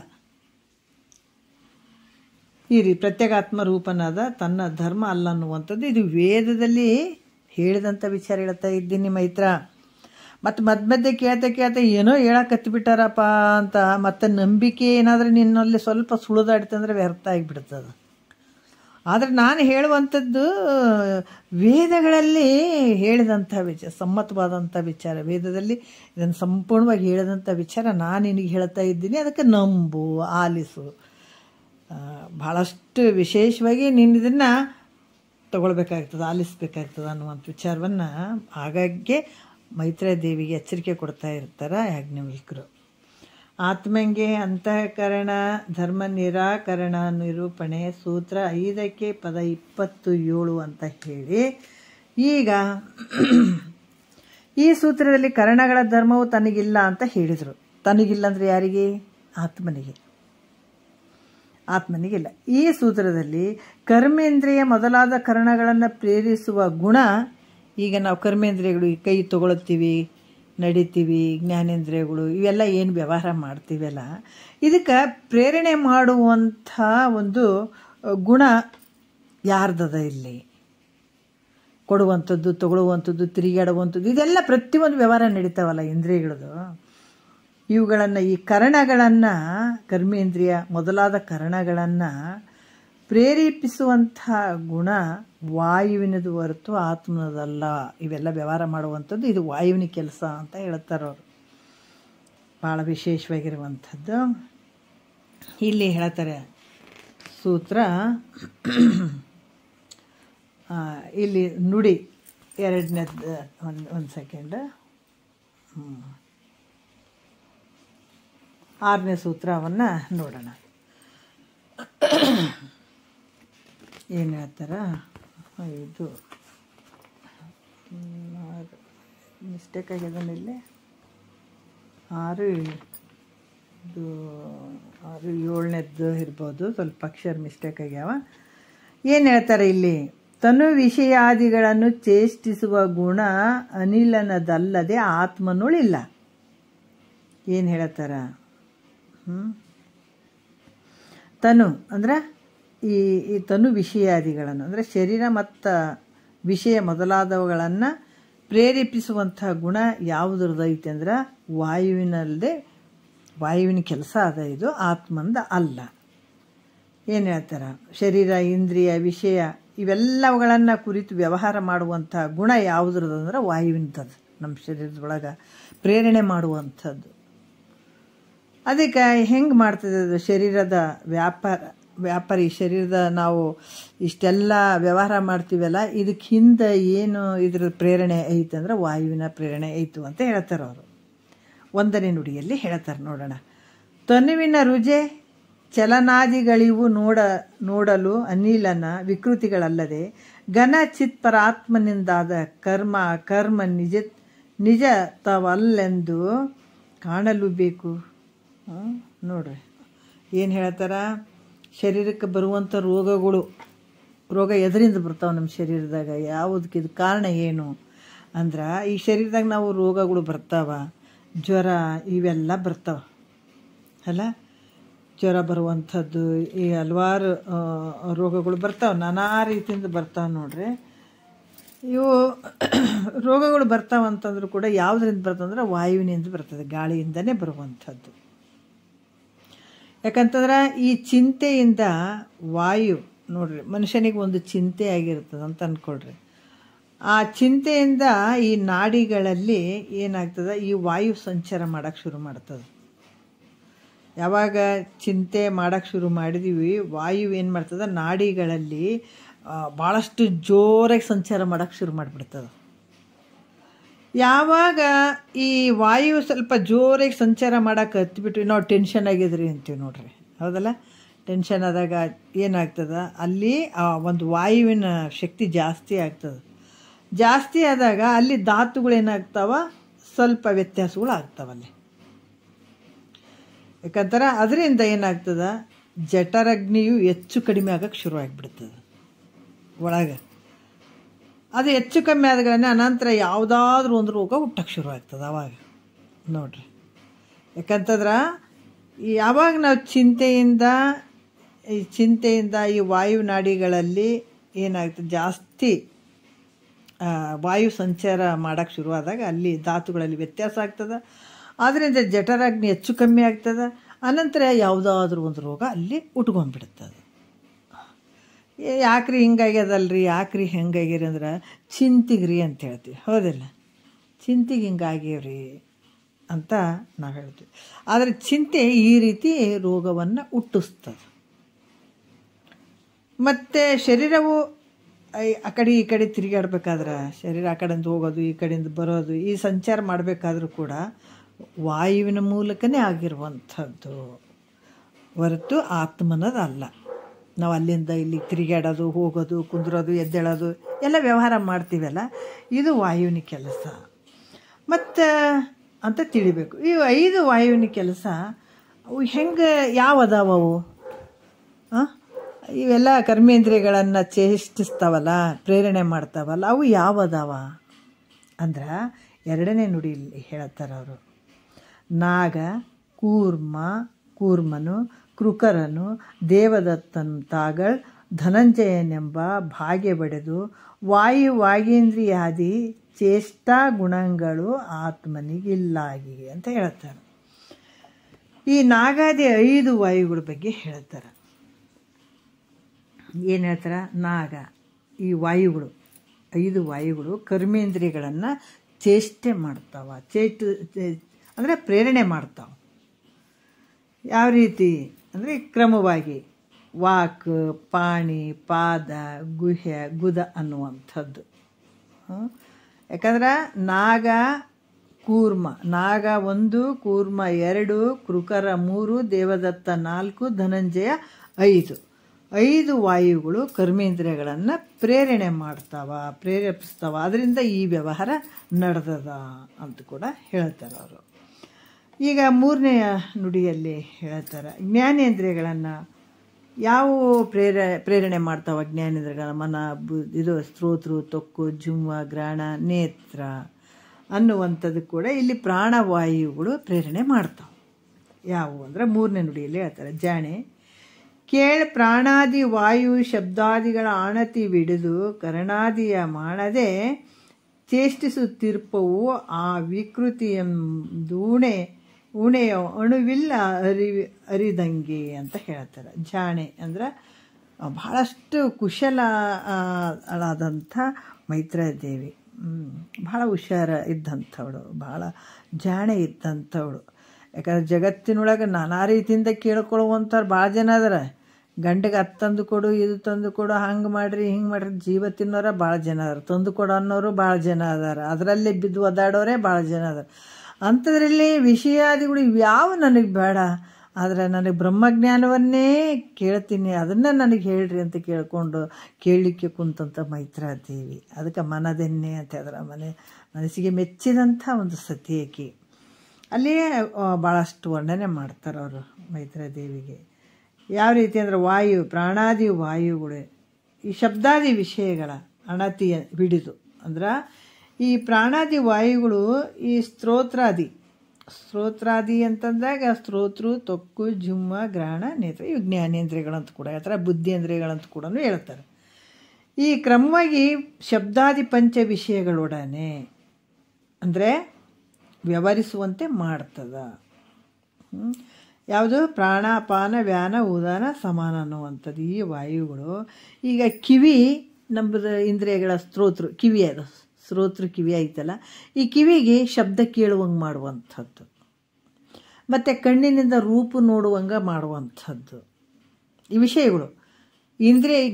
ಈ ಪ್ರತ್ಯೇಗಾತ್ಮ ರೂಪನಾದ ತನ್ನ ಧರ್ಮ ಅಲ್ಲ ಅನ್ನುವಂಥದ್ದು ಇದು ವೇದದಲ್ಲಿ ಹೇಳಿದಂಥ ವಿಚಾರ ಹೇಳ್ತಾ ಇದ್ದೀನಿ ಮೈತ್ರ. ಮತ್ತು ಮಧ್ಯೆ ಕೇಳ್ತಾ ಏನೋ ಹೇಳಕತ್ತಿಬಿಟ್ಟಾರಪ್ಪ ಅಂತ ಮತ್ತು ನಂಬಿಕೆ ಏನಾದರೂ ನಿನ್ನಲ್ಲಿ ಸ್ವಲ್ಪ ಸುಳಿದಾಡ್ತಂದ್ರೆ ವ್ಯರ್ಥ ಆಗಿಬಿಡ್ತದೆ. ಆದರೆ ನಾನು ಹೇಳುವಂಥದ್ದು ವೇದಗಳಲ್ಲಿ ಹೇಳಿದಂಥ ವಿಚಾರ, ಸಮ್ಮತವಾದಂಥ ವಿಚಾರ, ವೇದದಲ್ಲಿ ಇದನ್ನು ಸಂಪೂರ್ಣವಾಗಿ ಹೇಳಿದಂಥ ವಿಚಾರ ನಾನು ನಿನಗೆ ಹೇಳ್ತಾ ಇದ್ದೀನಿ. ಅದಕ್ಕೆ ನಂಬು, ಆಲಿಸು. ಭಾಳಷ್ಟು ವಿಶೇಷವಾಗಿ ನೀನು ಇದನ್ನು ತಗೊಳ್ಬೇಕಾಗ್ತದೆ, ಆಲಿಸಬೇಕಾಗ್ತದೆ ಅನ್ನುವಂಥ ವಿಚಾರವನ್ನು ಆಗಾಗ್ಗೆ ಮೈತ್ರಾದೇವಿಗೆ ಎಚ್ಚರಿಕೆ ಕೊಡ್ತಾ ಇರ್ತಾರೆ ಯಾಜ್ಞವಲ್ಕ್ಯರು. ಆತ್ಮಂಗೆ ಅಂತಃಕರಣ ಧರ್ಮ ನಿರಾಕರಣ ನಿರೂಪಣೆ ಸೂತ್ರ 5ಕ್ಕೆ ಪದ 27 ಅಂತ ಹೇಳಿ, ಈಗ ಈ ಸೂತ್ರದಲ್ಲಿ ಕರಣಗಳ ಧರ್ಮವು ತನಗಿಲ್ಲ ಅಂತ ಹೇಳಿದರು. ತನಗಿಲ್ಲ ಅಂದರೆ ಯಾರಿಗೆ? ಆತ್ಮನಿಗಿಲ್ಲ. ಈ ಸೂತ್ರದಲ್ಲಿ ಕರ್ಮೇಂದ್ರಿಯ ಮೊದಲಾದ ಕರಣಗಳನ್ನು ಪ್ರೇರಿಸುವ ಗುಣ, ಈಗ ನಾವು ಕರ್ಮೇಂದ್ರಿಯಗಳು ಈ ಕೈ ತಗೊಳ್ತೀವಿ, ನಡಿತೀವಿ, ಜ್ಞಾನೇಂದ್ರಿಯಗಳು ಇವೆಲ್ಲ ಏನು ವ್ಯವಹಾರ ಮಾಡ್ತೀವಲ್ಲ, ಇದಕ್ಕೆ ಪ್ರೇರಣೆ ಮಾಡುವಂಥ ಒಂದು ಗುಣ ಯಾರ್ದದ ಇಲ್ಲಿ? ಕೊಡುವಂಥದ್ದು, ತಗೊಳ್ಳುವಂಥದ್ದು, ತಿರುಗಾಡುವಂಥದ್ದು, ಇದೆಲ್ಲ ಪ್ರತಿಯೊಂದು ವ್ಯವಹಾರ ನಡೀತಾವಲ್ಲ ಇಂದ್ರಿಯಗಳದು. ಇವುಗಳನ್ನು, ಈ ಕರಣಗಳನ್ನು, ಕರ್ಮೇಂದ್ರಿಯ ಮೊದಲಾದ ಕರಣಗಳನ್ನು ಪ್ರೇರೇಪಿಸುವಂಥ ಗುಣ ವಾಯುವಿನದು ಹೊರತು ಆತ್ಮನದಲ್ಲ. ಇವೆಲ್ಲ ವ್ಯವಹಾರ ಮಾಡುವಂಥದ್ದು ಇದು ವಾಯುವಿನ ಕೆಲಸ ಅಂತ ಹೇಳ್ತಾರೆ ಅವರು. ಭಾಳ ವಿಶೇಷವಾಗಿರುವಂಥದ್ದು ಇಲ್ಲಿ ಹೇಳ್ತಾರೆ ಸೂತ್ರ. ಇಲ್ಲಿ ನುಡಿ 2ನೇದ್ದು ಒಂದು ಸೆಕೆಂಡ್, 6ನೇ ಸೂತ್ರವನ್ನು ನೋಡೋಣ. ಏನು ಹೇಳ್ತಾರ? ಇದು ಮಿಸ್ಟೇಕ್ ಆಗ್ಯದನ್ನ ಇಲ್ಲಿ 6 7ನೇದ್ದು ಇರ್ಬೋದು, ಸ್ವಲ್ಪ ಅಕ್ಷರ ಮಿಸ್ಟೇಕ್ ಆಗ್ಯಾವ. ಏನು ಹೇಳ್ತಾರೆ ಇಲ್ಲಿ? ತನು ವಿಷಯಾದಿಗಳನ್ನು ಚೇಷ್ಟಿಸುವ ಗುಣ ಅನಿಲನದಲ್ಲದೆ ಆತ್ಮನೊಳಿಲ್ಲ. ಏನು ಹೇಳ್ತಾರ? ತನು ಅಂದ್ರೆ ಈ ತನು ವಿಷಯಾದಿಗಳನ್ನು ಅಂದರೆ ಶರೀರ ಮತ್ತು ವಿಷಯ ಮೊದಲಾದವುಗಳನ್ನು ಪ್ರೇರೇಪಿಸುವಂಥ ಗುಣ ಯಾವುದ್ರದೈತೆ ಅಂದ್ರೆ ವಾಯುವಿನಲ್ಲದೆ, ವಾಯುವಿನ ಕೆಲಸ ಅದ, ಇದು ಆತ್ಮಂದ ಅಲ್ಲ. ಏನು ಹೇಳ್ತಾರೆ, ಶರೀರ, ಇಂದ್ರಿಯ, ವಿಷಯ ಇವೆಲ್ಲವುಗಳನ್ನು ಕುರಿತು ವ್ಯವಹಾರ ಮಾಡುವಂಥ ಗುಣ ಯಾವುದ್ರದ್ದು ಅಂದ್ರೆ ವಾಯುವಿನದ್ದು, ನಮ್ಮ ಶರೀರದೊಳಗೆ ಪ್ರೇರಣೆ ಮಾಡುವಂಥದ್ದು. ಅದಕ್ಕೆ ಹೆಂಗೆ ಮಾಡ್ತದೆ ಅದು ಶರೀರದ ವ್ಯಾಪಾರಿ ಶರೀರದ ನಾವು ಇಷ್ಟೆಲ್ಲ ವ್ಯವಹಾರ ಮಾಡ್ತೀವಲ್ಲ, ಇದಕ್ಕೆ ಹಿಂದೆ ಏನು ಇದ್ರ ಪ್ರೇರಣೆ ಐತೆ ಅಂದ್ರೆ ವಾಯುವಿನ ಪ್ರೇರಣೆ ಐತು ಅಂತ ಹೇಳ್ತಾರೆ ಅವರು. 1ನೇ ನುಡಿಯಲ್ಲಿ ಹೇಳ್ತಾರೆ ನೋಡೋಣ. ತನುವಿನ ರುಜೆ ಚಲನಾದಿಗಳಿವು ನೋಡಲು ಅನಿಲನ ವಿಕೃತಿಗಳಲ್ಲದೆ ಘನ ಚಿತ್ಪರಾತ್ಮನಿಂದಾದ ಕರ್ಮ ನಿಜ ತವಲ್ಲೆಂದು ಕಾಣಲು ಬೇಕು. ನೋಡ್ರಿ ಏನು ಹೇಳ್ತಾರ, ಶರೀರಕ್ಕೆ ಬರುವಂಥ ರೋಗ ಎದರಿಂದ ಬರ್ತಾವೆ ನಮ್ಮ ಶರೀರದಾಗ, ಯಾವುದಕ್ಕೆ ಇದು ಕಾರಣ ಏನು ಅಂದ್ರೆ ಈ ಶರೀರದಾಗ ನಾವು ರೋಗಗಳು ಬರ್ತಾವ, ಜ್ವರ ಇವೆಲ್ಲ ಬರ್ತಾವ ಅಲ್ಲ. ಜ್ವರ ಬರುವಂಥದ್ದು, ಈ ಹಲವಾರು ರೋಗಗಳು ಬರ್ತಾವೆ, ನಾನಾ ರೀತಿಯಿಂದ ಬರ್ತಾವೆ ನೋಡ್ರಿ. ಇವು ರೋಗಗಳು ಬರ್ತಾವಂತಂದ್ರೂ ಕೂಡ ಯಾವುದರಿಂದ ಬರ್ತಂದ್ರೆ ವಾಯುವಿನಿಂದ ಬರ್ತದೆ, ಗಾಳಿಯಿಂದನೇ ಬರುವಂಥದ್ದು. ಯಾಕಂತಂದ್ರೆ ಈ ಚಿಂತೆಯಿಂದ ವಾಯು ನೋಡ್ರಿ, ಮನುಷ್ಯನಿಗೆ ಒಂದು ಚಿಂತೆ ಆಗಿರ್ತದೆ ಅಂತ ಅಂದ್ಕೊಳ್ರಿ. ಆ ಚಿಂತೆಯಿಂದ ಈ ನಾಡಿಗಳಲ್ಲಿ ಏನಾಗ್ತದೆ, ಈ ವಾಯು ಸಂಚಾರ ಮಾಡೋಕ್ಕೆ ಶುರು ಮಾಡ್ತದೆ. ಯಾವಾಗ ಚಿಂತೆ ಮಾಡೋಕ್ಕೆ ಶುರು ಮಾಡಿದೀವಿ, ವಾಯು ಏನು ಮಾಡ್ತದೆ, ನಾಡಿಗಳಲ್ಲಿ ಭಾಳಷ್ಟು ಜೋರಾಗಿ ಸಂಚಾರ ಮಾಡೋಕ್ಕೆ ಶುರು ಮಾಡಿಬಿಡ್ತದೆ. ಯಾವಾಗ ಈ ವಾಯು ಸ್ವಲ್ಪ ಜೋರಾಗಿ ಸಂಚಾರ ಮಾಡೋಕೆ ಹತ್ಬಿಟ್ವಿ, ನಾವು ಟೆನ್ಷನ್ ಆಗಿದ್ರಿ ಅಂತೀವಿ ನೋಡ್ರಿ, ಹೌದಲ್ಲ. ಟೆನ್ಷನ್ ಆದಾಗ ಏನಾಗ್ತದೆ, ಅಲ್ಲಿ ಒಂದು ವಾಯುವಿನ ಶಕ್ತಿ ಜಾಸ್ತಿ ಆಗ್ತದೆ. ಜಾಸ್ತಿ ಆದಾಗ ಅಲ್ಲಿ ಧಾತುಗಳೇನಾಗ್ತಾವ, ಸ್ವಲ್ಪ ವ್ಯತ್ಯಾಸಗಳು ಆಗ್ತಾವಲ್ಲಿ. ಯಾಕಂದ್ರೆ ಅದರಿಂದ ಏನಾಗ್ತದೆ, ಜಠರಗ್ನಿಯು ಹೆಚ್ಚು ಕಡಿಮೆ ಆಗೋಕ್ಕೆ ಶುರು ಆಗಿಬಿಡ್ತದೆ ಒಳಗೆ. ಅದು ಹೆಚ್ಚು ಕಮ್ಮಿ ಆದಗಳನ್ನ ಅನಂತರ ಯಾವುದಾದ್ರೂ ಒಂದು ರೋಗ ಹುಟ್ಟಕ್ಕೆ ಶುರು ಆಗ್ತದೆ ಅವಾಗ ನೋಡ್ರಿ. ಯಾಕಂತಂದ್ರೆ ಯಾವಾಗ ನಾವು ಚಿಂತೆಯಿಂದ ಈ ವಾಯು ನಾಡಿಗಳಲ್ಲಿ ಏನಾಗ್ತದೆ, ಜಾಸ್ತಿ ವಾಯು ಸಂಚಾರ ಮಾಡೋಕ್ಕೆ ಶುರುವಾದಾಗ ಅಲ್ಲಿ ಧಾತುಗಳಲ್ಲಿ ವ್ಯತ್ಯಾಸ ಆಗ್ತದೆ. ಆದ್ದರಿಂದ ಜಠರಾಗ್ನಿ ಹೆಚ್ಚು ಕಮ್ಮಿ ಆಗ್ತದೆ. ಅನಂತರ ಯಾವುದಾದ್ರೂ ಒಂದು ರೋಗ ಅಲ್ಲಿ ಉಟ್ಕೊಂಡ್ಬಿಡ್ತದೆ. ಯಾಕ್ರಿ ಹಿಂಗಾಗ್ಯದಲ್ರಿ, ಯಾಕ್ರಿ ಹೆಂಗಾಗ್ಯರಿ ಅಂದ್ರೆ ಚಿಂತಿಗ್ರಿ ಅಂತ ಹೇಳ್ತೀವಿ, ಹೌದಿಲ್ಲ. ಚಿಂತೆಗೆ ಹಿಂಗಾಗ್ಯವ್ರಿ ಅಂತ ನಾವು ಹೇಳ್ತೀವಿ. ಆದರೆ ಚಿಂತೆ ಈ ರೀತಿ ರೋಗವನ್ನು ಹುಟ್ಟಿಸ್ತದೆ. ಮತ್ತು ಶರೀರವು ಆ ಕಡೆ ಈ ಕಡೆ ತಿರುಗಾಡ್ಬೇಕಾದ್ರೆ, ಶರೀರ ಆ ಕಡೆಯಿಂದ ಹೋಗೋದು ಈ ಕಡೆಯಿಂದ ಬರೋದು, ಈ ಸಂಚಾರ ಮಾಡಬೇಕಾದ್ರೂ ಕೂಡ ವಾಯುವಿನ ಮೂಲಕನೇ ಆಗಿರುವಂಥದ್ದು ಹೊರತು ಆತ್ಮನದಲ್ಲ. ನಾವು ಅಲ್ಲಿಂದ ಇಲ್ಲಿ ತಿರುಗಾಡೋದು, ಹೋಗೋದು, ಕುಂದ್ರೋದು, ಎದ್ದೇಳೋದು ಎಲ್ಲ ವ್ಯವಹಾರ ಮಾಡ್ತೀವಲ್ಲ, ಇದು ವಾಯುವಿನ ಕೆಲಸ ಮತ್ತು ಅಂತ ತಿಳಿಬೇಕು. ಈ 5 ವಾಯುವಿನ ಕೆಲಸ ಅವು ಹೆಂಗೆ ಯಾವದಾವವು? ಇವೆಲ್ಲ ಕರ್ಮೇಂದ್ರಿಯಗಳನ್ನು ಚೇಷ್ಟಿಸ್ತಾವಲ್ಲ, ಪ್ರೇರಣೆ ಮಾಡ್ತಾವಲ್ಲ, ಅವು ಯಾವದಾವ ಅಂದ್ರೆ 2ನೇ ನುಡಿಯಲ್ಲಿ ಹೇಳ್ತಾರೆ ಅವರು. ನಾಗ ಕೂರ್ಮನು ಕೃಕರನು ದೇವದತ್ತನು ತಾಗಳ್ ಧನಂಜಯನೆಂಬ ಭಾಗ್ಯ ಬಡೆದು ವಾಗೇಂದ್ರಿಯಾದಿ ಚೇಷ್ಟಾ ಗುಣಗಳು ಆತ್ಮನಿಗಿಲ್ಲಾಗಿ ಅಂತ ಹೇಳ್ತಾರೆ. ಈ ನಾಗಾದಿ 5 ವಾಯುಗಳ ಬಗ್ಗೆ ಹೇಳ್ತಾರೆ. ಏನು ಹೇಳ್ತಾರೆ, ನಾಗ ಈ ವಾಯುಗಳು 5 ವಾಯುಗಳು ಕರ್ಮೇಂದ್ರಿಯಗಳನ್ನು ಚೇಷ್ಟೆ ಮಾಡ್ತಾವ. ಅಂದರೆ ಪ್ರೇರಣೆ ಮಾಡ್ತಾವೆ. ಯಾವ ರೀತಿ ಅಂದರೆ ಕ್ರಮವಾಗಿ ವಾಕ್, ಪಾಣಿ, ಪಾದ, ಗುದ ಅನ್ನುವಂಥದ್ದು. ಯಾಕಂದ್ರೆ ನಾಗ 1, ಕೂರ್ಮ 2, ಕೃಕರ 3, ದೇವದತ್ತ 4, ಧನಂಜಯ 5 ವಾಯುಗಳು ಕರ್ಮೇಂದ್ರಿಯಗಳನ್ನು ಪ್ರೇರಣೆ ಪ್ರೇರೇಪಿಸ್ತಾವ. ಅದರಿಂದ ಈ ವ್ಯವಹಾರ ನಡೆದದ ಅಂತ ಕೂಡ ಹೇಳ್ತಾರೆ ಅವರು. ಈಗ 3ನೆಯ ನುಡಿಯಲ್ಲಿ ಹೇಳ್ತಾರೆ, ಜ್ಞಾನೇಂದ್ರಿಯಗಳನ್ನು ಯಾವ ಪ್ರೇರಣೆ ಮಾಡ್ತಾವ? ಜ್ಞಾನೇಂದ್ರಿಯಗಳ ಮನ, ಇದು ಸ್ತೋತ್ರ, ತೊಕ್ಕು, ಜುಮ್ವ, ಗ್ರಹಣ, ನೇತ್ರ ಅನ್ನುವಂಥದ್ದು ಕೂಡ ಇಲ್ಲಿ ಪ್ರಾಣವಾಯುಗಳು ಪ್ರೇರಣೆ ಮಾಡ್ತಾವೆ. ಯಾವುವು ಅಂದರೆ 3ನೇ ನುಡಿಯಲ್ಲಿ ಹೇಳ್ತಾರೆ, ಜಾಣೆ ಕೇಳ ಪ್ರಾಣಾದಿ ವಾಯು ಶಬ್ದಾದಿಗಳ ಆಣತಿ ಬಿಡಿದು ಕರಣಾದಿಯ ಮಾಡದೆ ಚೇಷ್ಟಿಸುತ್ತಿರ್ಪವು ಆ ವಿಕೃತಿಯೆಂದೂಣೆ ಉಣೆಯ ಅಣುವಿಲ್ಲ ಅರಿದಂಗೆ ಅಂತ ಹೇಳ್ತಾರೆ. ಜಾಣೆ ಅಂದ್ರೆ ಬಹಳಷ್ಟು ಕುಶಲ ಆದಂಥ ಮೈತ್ರಾದೇವಿ ಭಾಳ ಹುಷಾರ ಇದ್ದಂಥವಳು, ಭಾಳ ಜಾಣೆ ಇದ್ದಂಥವಳು. ಯಾಕಂದ್ರೆ ಜಗತ್ತಿನೊಳಗೆ ನಾನಾ ರೀತಿಯಿಂದ ಕೇಳ್ಕೊಳ್ಳುವಂಥವ್ರು ಭಾಳ ಜನ ಅದಾರ. ಗಂಡಿಗೆ ಅದು ತಂದು ಕೊಡು, ಇದು ತಂದು ಕೊಡು, ಹಂಗೆ ಮಾಡಿರಿ ಹಿಂಗೆ ಮಾಡಿರಿ ಜೀವ ತಿನ್ನೋರ ಭಾಳ ಜನ ಅದಾರ, ತಂದು ಕೊಡು ಅನ್ನೋರು ಭಾಳ ಜನ ಅದಾರ, ಅದರಲ್ಲೇ ಬಿದ್ದು ಒದ್ದಾಡೋರೇ ಭಾಳ ಜನ ಅದಾರ. ಅಂಥದ್ರಲ್ಲಿ ವಿಷಯಾದಿಗಳು ಇವ್ಯಾವ ನನಗೆ ಬೇಡ, ಆದರೆ ನನಗೆ ಬ್ರಹ್ಮಜ್ಞಾನವನ್ನೇ ಕೇಳ್ತೀನಿ, ಅದನ್ನು ನನಗೆ ಹೇಳ್ರಿ ಅಂತ ಕೇಳಿಕೊಂಡು ಕೇಳಲಿಕ್ಕೆ ಕುಂತಂಥ ಮೈತ್ರಾದೇವಿ. ಅದಕ್ಕೆ ಮನದೆನ್ನೆ ಅಂತ ಹೇಳಿದ್ರೆ ಮನಸ್ಸಿಗೆ ಮೆಚ್ಚಿದಂಥ ಒಂದು ಸತಿಯಕಿ. ಅಲ್ಲಿಯೇ ಭಾಳಷ್ಟು ವರ್ಣನೆ ಮಾಡ್ತಾರೆ ಅವರು ಮೈತ್ರಾದೇವಿಗೆ. ಯಾವ ರೀತಿ ಅಂದರೆ ವಾಯು, ಪ್ರಾಣಾದಿ ವಾಯುಗಳು, ಈ ಶಬ್ದಾದಿ ವಿಷಯಗಳ ಅಣತಿಯ ಹಿಡಿದು ಅಂದ್ರೆ ಈ ಪ್ರಾಣಾದಿ ವಾಯುಗಳು ಈ ಸ್ತೋತ್ರಾದಿ ಅಂತಂದಾಗ ಸ್ತೋತೃ, ತೊಕ್ಕು, ಜುಮ್ಮ, ಗ್ರಹಣ, ನೇತ್ರ ಇವು ಜ್ಞಾನೇಂದ್ರಿಯಗಳಂತ ಕೂಡ ಹೇಳ್ತಾರೆ, ಬುದ್ಧೇಂದ್ರಿಯಗಳಂತ ಕೂಡ ಹೇಳ್ತಾರೆ. ಈ ಕ್ರಮವಾಗಿ ಶಬ್ದಾದಿ ಪಂಚ ವಿಷಯಗಳೊಡನೆ ಅಂದರೆ ವ್ಯವಹರಿಸುವಂತೆ ಮಾಡ್ತದ. ಯಾವುದು ಪ್ರಾಣಾಪಾನ ವ್ಯಾನ ಉದಾನ ಸಮಾನ ಅನ್ನುವಂಥದ್ದು ಈ ವಾಯುಗಳು. ಈಗ ಕಿವಿ ನಮ್ಮದು ಇಂದ್ರಿಯಗಳ ಕಿವಿ, ಅದು ಕಿವಿ ಐತಲ್ಲ, ಈ ಕಿವಿಗೆ ಶಬ್ದ ಕೇಳುವಂಗೆ ಮಾಡುವಂಥದ್ದು, ಮತ್ತು ಕಣ್ಣಿನಿಂದ ರೂಪ ನೋಡುವಂಗೆ ಮಾಡುವಂಥದ್ದು ಈ ವಿಷಯಗಳು.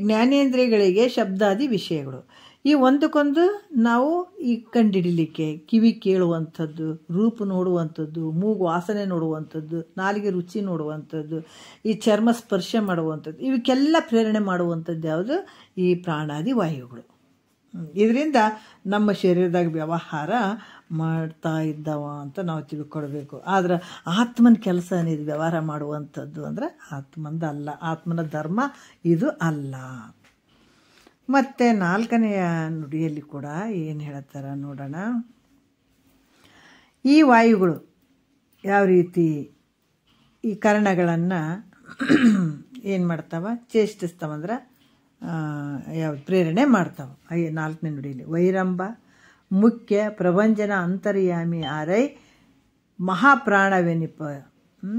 ಜ್ಞಾನೇಂದ್ರಿಯಗಳಿಗೆ ಶಬ್ದಾದಿ ವಿಷಯಗಳು. ಈ ಒಂದಕ್ಕೊಂದು ನಾವು ಈ ಕಂಡಿಡಿಲಿಕ್ಕೆ ಕಿವಿ ಕೇಳುವಂಥದ್ದು, ರೂಪ ನೋಡುವಂಥದ್ದು, ಮೂಗು ವಾಸನೆ ನೋಡುವಂಥದ್ದು, ನಾಲಿಗೆ ರುಚಿ ನೋಡುವಂಥದ್ದು, ಈ ಚರ್ಮ ಸ್ಪರ್ಶ ಮಾಡುವಂಥದ್ದು, ಇವಕ್ಕೆಲ್ಲ ಪ್ರೇರಣೆ ಮಾಡುವಂಥದ್ದು ಯಾವುದು? ಈ ಪ್ರಾಣಾದಿ ವಾಯುಗಳು. ಇದರಿಂದ ನಮ್ಮ ಶರೀರದಾಗ ವ್ಯವಹಾರ ಮಾಡ್ತಾ ಇದ್ದಾವ ಅಂತ ನಾವು ತಿಳ್ಕೊಳ್ಬೇಕು. ಆದ್ರೆ ಆತ್ಮನ ಕೆಲಸ ಇದು ವ್ಯವಹಾರ ಮಾಡುವಂಥದ್ದು ಅಂದರೆ ಆತ್ಮಂದಲ್ಲ, ಆತ್ಮನ ಧರ್ಮ ಇದು ಅಲ್ಲ. ಮತ್ತು 4ನೆಯ ನುಡಿಯಲ್ಲಿ ಕೂಡ ಏನು ಹೇಳ್ತಾರೆ ನೋಡೋಣ. ಈ ವಾಯುಗಳು ಯಾವ ರೀತಿ ಈ ಕರ್ಣಗಳನ್ನು ಏನು ಮಾಡ್ತಾವ? ಚೇಷ್ಟಿಸ್ತಾವಂದ್ರೆ ಯಾವ್ದು ಪ್ರೇರಣೆ ಮಾಡ್ತಾವೆ. 4ನೇ ನುಡಿಯಲ್ಲಿ ವೈರಂಬ ಮುಖ್ಯ ಪ್ರಭಂಜನ ಅಂತರ್ಯಾಮಿ ಆರೈ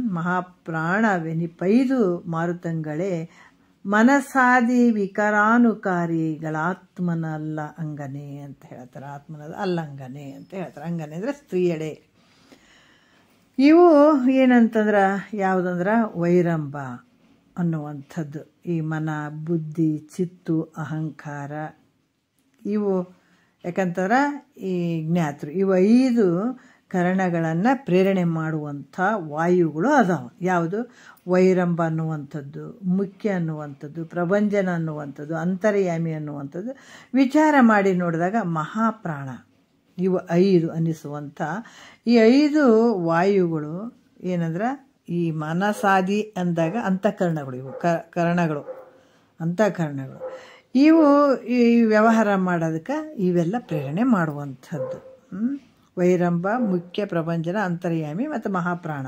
ಮಹಾಪ್ರಾಣವೆನಿಪೈದು ಮಾರುತಂಗಳೇ ಮನಸಾದಿ ವಿಕಾರಾನುಕಾರಿಗಳಾತ್ಮನಲ್ಲ ಅಂಗನೆ ಅಂತ ಹೇಳ್ತಾರೆ. ಆತ್ಮನದ ಅಲ್ಲಂಗನೆ ಅಂತ ಹೇಳ್ತಾರೆ. ಅಂಗನೆ ಅಂದರೆ ಸ್ತ್ರೀಯಡೆ. ಇವು ಏನಂತಂದ್ರೆ ಯಾವುದಂದ್ರೆ ವೈರಂಬ ಅನ್ನುವಂಥದ್ದು ಈ ಮನ, ಬುದ್ಧಿ, ಚಿತ್ತು, ಅಹಂಕಾರ ಇವು ಯಾಕಂತಂದ್ರೆ ಈ ಜ್ಞಾತೃ ಇವು 5 ಕರಣಗಳನ್ನು ಪ್ರೇರಣೆ ಮಾಡುವಂಥ ವಾಯುಗಳು ಅದಾವೆ. ಯಾವುದು? ವೈರಂಬ ಅನ್ನುವಂಥದ್ದು, ಮುಖ್ಯ ಅನ್ನುವಂಥದ್ದು, ಪ್ರಭಂಜನ ಅನ್ನುವಂಥದ್ದು, ಅಂತರ್ಯಾಮಿ ಅನ್ನುವಂಥದ್ದು. ವಿಚಾರ ಮಾಡಿ ನೋಡಿದಾಗ ಮಹಾಪ್ರಾಣ ಇವು 5 ಅನ್ನಿಸುವಂಥ ಈ 5 ವಾಯುಗಳು ಏನಂದ್ರೆ ಈ ಮನಸಾದಿ ಅಂದಾಗ ಅಂತಃಕರಣಗಳು, ಇವು ಕರಣಗಳು, ಅಂತಃಕರಣಗಳು ಇವು ಈ ವ್ಯವಹಾರ ಮಾಡೋದಕ್ಕೆ ಇವೆಲ್ಲ ಪ್ರೇರಣೆ ಮಾಡುವಂಥದ್ದು. ವೈರಂಬ, ಮುಖ್ಯ, ಪ್ರಭಂಜನ, ಅಂತರ್ಯಾಮಿ ಮತ್ತು ಮಹಾಪ್ರಾಣ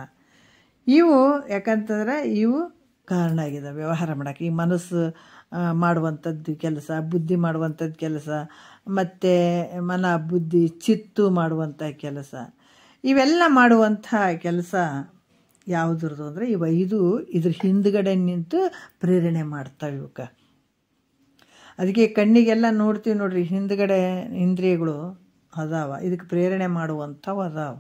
ಇವು ಯಾಕಂತಂದ್ರೆ ಇವು ಕಾರಣ ಆಗಿದೆ ವ್ಯವಹಾರ ಮಾಡೋಕ್ಕೆ. ಈ ಮನಸ್ಸು ಮಾಡುವಂಥದ್ದು ಕೆಲಸ, ಬುದ್ಧಿ ಮಾಡುವಂಥದ್ದು ಕೆಲಸ, ಮತ್ತು ಮನ, ಬುದ್ಧಿ, ಚಿತ್ತು ಮಾಡುವಂಥ ಕೆಲಸ, ಇವೆಲ್ಲ ಮಾಡುವಂಥ ಕೆಲಸ ಯಾವುದ್ರದ್ದು ಅಂದರೆ ಇವು 5 ಇದ್ರ ಹಿಂದ್ಗಡೆ ನಿಂತು ಪ್ರೇರಣೆ ಮಾಡ್ತಾವೆ ಇವಕ್ಕೆ. ಅದಕ್ಕೆ ಕಣ್ಣಿಗೆಲ್ಲ ನೋಡ್ತೀವಿ ನೋಡ್ರಿ, ಹಿಂದ್ಗಡೆ ಇಂದ್ರಿಯಗಳು ಅದಾವ, ಇದಕ್ಕೆ ಪ್ರೇರಣೆ ಮಾಡುವಂಥವು ಅದಾವ.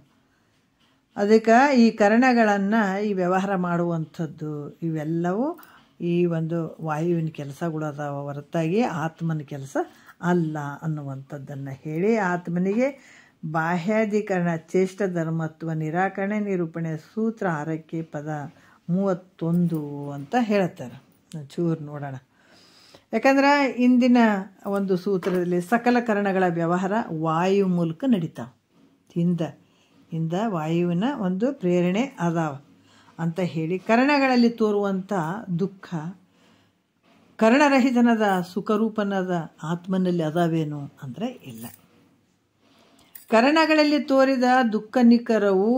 ಅದಕ್ಕೆ ಈ ಕರಣಗಳನ್ನು ಈ ವ್ಯವಹಾರ ಮಾಡುವಂಥದ್ದು ಇವೆಲ್ಲವೂ ಈ ಒಂದು ವಾಯುವಿನ ಕೆಲಸಗಳು ಅದಾವ ಹೊರತಾಗಿ ಆತ್ಮನ ಕೆಲಸ ಅಲ್ಲ ಅನ್ನುವಂಥದ್ದನ್ನು ಹೇಳಿ ಆತ್ಮನಿಗೆ ಬಾಹ್ಯಾಧಿಕರಣ ಚೇಷ್ಟ ಧರ್ಮತ್ವ ನಿರಾಕರಣೆ ನಿರೂಪಣೆ ಸೂತ್ರ 6ಕ್ಕೆ ಪದ 31 ಅಂತ ಹೇಳ್ತಾರೆ. ಚೂರು ನೋಡೋಣ. ಯಾಕಂದ್ರೆ ಇಂದಿನ ಒಂದು ಸೂತ್ರದಲ್ಲಿ ಸಕಲ ಕರಣಗಳ ವ್ಯವಹಾರ ವಾಯು ಮೂಲಕ ನಡೀತಾವೆ. ಹಿಂದ ವಾಯುವಿನ ಒಂದು ಪ್ರೇರಣೆ ಅದಾವ ಅಂತ ಹೇಳಿ ಕರಣಗಳಲ್ಲಿ ತೋರುವಂಥ ದುಃಖ ಕರ್ಣರಹಿತನದ ಸುಖರೂಪನದ ಆತ್ಮನಲ್ಲಿ ಅದಾವೇನು ಅಂದರೆ ಇಲ್ಲ. ಕರಣಗಳಲ್ಲಿ ತೋರಿದ ದುಃಖ ನಿಖರವು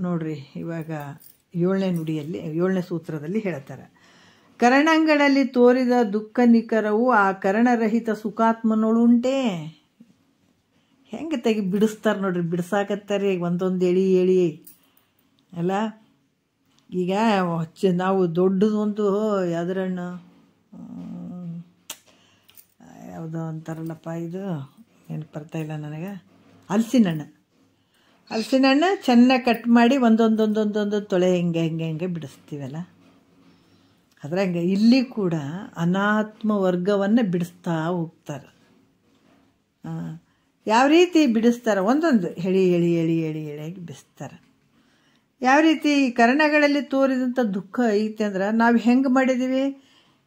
ನೋಡ್ರಿ, ಇವಾಗ 7ನೇ ನುಡಿಯಲ್ಲಿ 7ನೇ ಸೂತ್ರದಲ್ಲಿ ಹೇಳ್ತಾರೆ. ಕರಣಗಳಲ್ಲಿ ತೋರಿದ ದುಃಖ ನಿಖರವು ಆ ಕರ್ಣರಹಿತ ಸುಖಾತ್ಮನೊಳುಂಟೆ. ಹೆಂಗೆ ಬಿಡಿಸ್ತಾರೆ ನೋಡ್ರಿ, ಬಿಡಿಸಾಕತ್ತಾರೆ ಒಂದೊಂದು ಎಳಿ ಅಲ್ಲ. ಈಗ ನಾವು ದೊಡ್ಡದೊಂದು ಯಾವ್ದ್ರ ಹಣ್ಣು ಯಾವುದೋ ಅಂತಾರಲ್ಲಪ್ಪ, ಇದು ನೆನಪು ಬರ್ತಾಯಿಲ್ಲ ನನಗೆ, ಹಲಸಿನ ಹಣ್ಣು ಚೆನ್ನಾಗಿ ಕಟ್ ಮಾಡಿ ಒಂದೊಂದೊಂದೊಂದೊಂದು ತೊಳೆ ಹಿಂಗೆ ಬಿಡಿಸ್ತೀವಲ್ಲ, ಅದ್ರಂಗೆ ಇಲ್ಲಿ ಕೂಡ ಅನಾತ್ಮ ವರ್ಗವನ್ನು ಬಿಡಿಸ್ತಾ ಹೋಗ್ತಾರೆ. ಯಾವ ರೀತಿ ಬಿಡಿಸ್ತಾರೆ, ಒಂದೊಂದು ಎಳೆಯಾಗಿ ಬಿಡಿಸ್ತಾರೆ. ಯಾವ ರೀತಿ ಈ ಕರ್ಣಗಳಲ್ಲಿ ತೋರಿದಂಥ ದುಃಖ ಐತೆ ಅಂದ್ರೆ ನಾವು ಹೆಂಗೆ ಮಾಡಿದ್ದೀವಿ,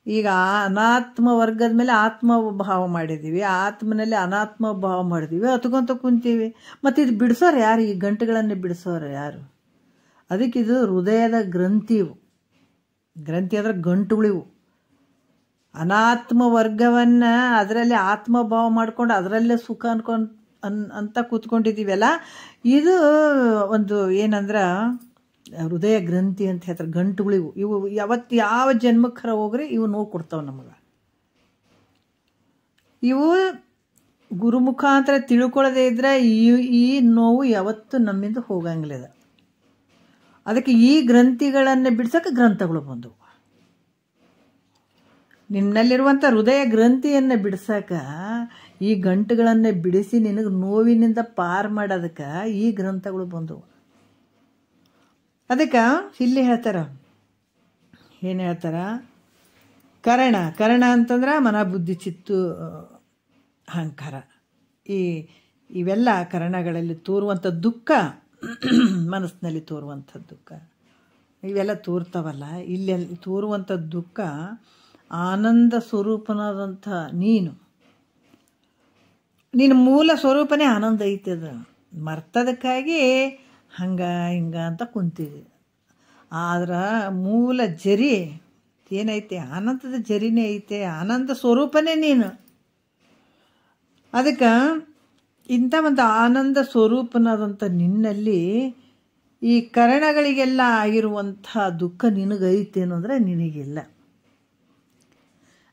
ಈಗ ಅನಾತ್ಮ ವರ್ಗದ ಮೇಲೆ ಆತ್ಮ ಭಾವ ಮಾಡಿದ್ದೀವಿ, ಆತ್ಮನಲ್ಲಿ ಅನಾತ್ಮ ಭಾವ ಮಾಡಿದ್ದೀವಿ, ಹತ್ಕೊಂತ ಕುಂತೀವಿ. ಮತ್ತು ಇದು ಬಿಡಿಸೋರು ಯಾರು? ಈ ಗಂಟುಗಳನ್ನು ಬಿಡಿಸೋರು ಯಾರು? ಅದಕ್ಕಿದು ಹೃದಯದ ಗ್ರಂಥಿವು. ಗ್ರಂಥಿ ಅಂದರೆ ಗಂಟುಗಳಿವು. ಅನಾತ್ಮ ವರ್ಗವನ್ನು ಅದರಲ್ಲಿ ಆತ್ಮಭಾವ ಮಾಡ್ಕೊಂಡು ಅದರಲ್ಲೇ ಸುಖ ಅಂತ ಕೂತ್ಕೊಂಡಿದ್ದೀವಲ್ಲ, ಇದು ಒಂದು ಏನಂದ್ರೆ ಹೃದಯ ಗ್ರಂಥಿ ಅಂತ ಹೇಳ್ತಾರೆ. ಗಂಟುಗಳಿವು. ಇವು ಯಾವ ಜನ್ಮಕ್ಕರ ಹೋಗ್ರಿ ಇವು ನೋವು ಕೊಡ್ತಾವೆ ನಮಗೆ. ಇವು ಗುರುಮುಖಾಂತರ ತಿಳ್ಕೊಳ್ಳೋದೇ ಇದ್ರೆ ಈ ನೋವು ಯಾವತ್ತೂ ನಮ್ಮಿಂದ ಹೋಗಂಗಿಲ್ಲ. ಅದಕ್ಕೆ ಈ ಗ್ರಂಥಿಗಳನ್ನು ಬಿಡ್ಸೋಕೆ ಗ್ರಂಥಗಳು ಬಂದವು. ನಿನ್ನಲ್ಲಿರುವಂಥ ಹೃದಯ ಗ್ರಂಥಿಯನ್ನು ಬಿಡ್ಸಕ್ಕೆ, ಈ ಗಂಟುಗಳನ್ನು ಬಿಡಿಸಿ ನಿನಗೆ ನೋವಿನಿಂದ ಪಾರು ಮಾಡೋದಕ್ಕೆ ಈ ಗ್ರಂಥಗಳು ಬಂದವು. ಅದಕ್ಕೆ ಇಲ್ಲಿ ಹೇಳ್ತಾರೆ, ಏನು ಹೇಳ್ತಾರೆ, ಕರಣ ಅಂತಂದ್ರೆ ಮನ ಬುದ್ಧಿ ಚಿತ್ತು ಅಹಂಕಾರ. ಇವೆಲ್ಲ ಕರಣಗಳಲ್ಲಿ ತೋರುವಂಥ ದುಃಖ, ಮನಸ್ಸಿನಲ್ಲಿ ತೋರುವಂಥ ದುಃಖ ಇವೆಲ್ಲ ತೋರ್ತಾವಲ್ಲ. ಇಲ್ಲಿ ತೋರುವಂಥ ದುಃಖ ಆನಂದ ಸ್ವರೂಪನಾದಂಥ ನೀನು ಮೂಲ ಸ್ವರೂಪನೇ ಆನಂದ ಐತೆ. ಅದು ಮರ್ತದಕ್ಕಾಗಿ ಹಿಂಗ ಅಂತ ಕುಂತಿದೆ. ಆದ್ರೆ ಮೂಲ ಜರಿ ಏನೈತೆ, ಆನಂದದ ಜರಿನೇ ಐತೆ, ಆನಂದ ಸ್ವರೂಪನೇ ನೀನು. ಅದಕ್ಕೆ ಇಂಥ ಒಂದು ಆನಂದ ಸ್ವರೂಪನಾದಂಥ ನಿನ್ನಲ್ಲಿ ಈ ಕರಣಗಳಿಗೆಲ್ಲ ಆಗಿರುವಂಥ ದುಃಖ ನಿನಗೈತೇನು ಅಂದರೆ ನಿನಗಿಲ್ಲ.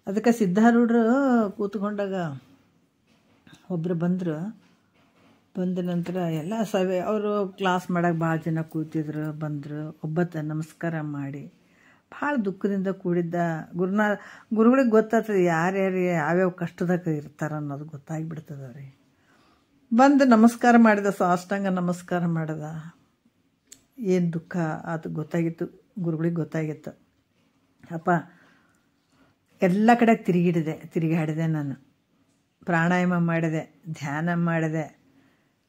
ಅದಕ್ಕೆ ಸಿದ್ಧಾರೂಢರು ಕೂತ್ಕೊಂಡಾಗ ಒಬ್ಬರು ಬಂದ ನಂತರ ಎಲ್ಲ ಅವರು ಕ್ಲಾಸ್ ಮಾಡೋಕೆ ಭಾಳ ಜನ ಕೂತಿದ್ರು. ಬಂದರು, ಒಬ್ಬತ್ತ ನಮಸ್ಕಾರ ಮಾಡಿ ಭಾಳ ದುಃಖದಿಂದ ಕೂಡಿದ್ದ ಗುರುಗಳಿಗೆ ಗೊತ್ತಾಗ್ತದೆ ಯಾರ್ಯಾರು ಯಾವ್ಯಾವ ಕಷ್ಟದಾಗ ಇರ್ತಾರೆ ಅನ್ನೋದು ಗೊತ್ತಾಗಿಬಿಡ್ತದೆ ಅವ್ರಿಗೆ. ಬಂದು ನಮಸ್ಕಾರ ಮಾಡಿದ, ಸಾಷ್ಟಾಂಗ ನಮಸ್ಕಾರ ಮಾಡಿದ. ಏನು ದುಃಖ ಅದು ಗೊತ್ತಾಗಿತ್ತು, ಗುರುಗಳಿಗೆ ಗೊತ್ತಾಗಿತ್ತು. ಅಪ್ಪ ಎಲ್ಲ ಕಡೆ ತಿರುಗಾಡಿದೆ ನಾನು, ಪ್ರಾಣಾಯಾಮ ಮಾಡಿದೆ, ಧ್ಯಾನ ಮಾಡಿದೆ,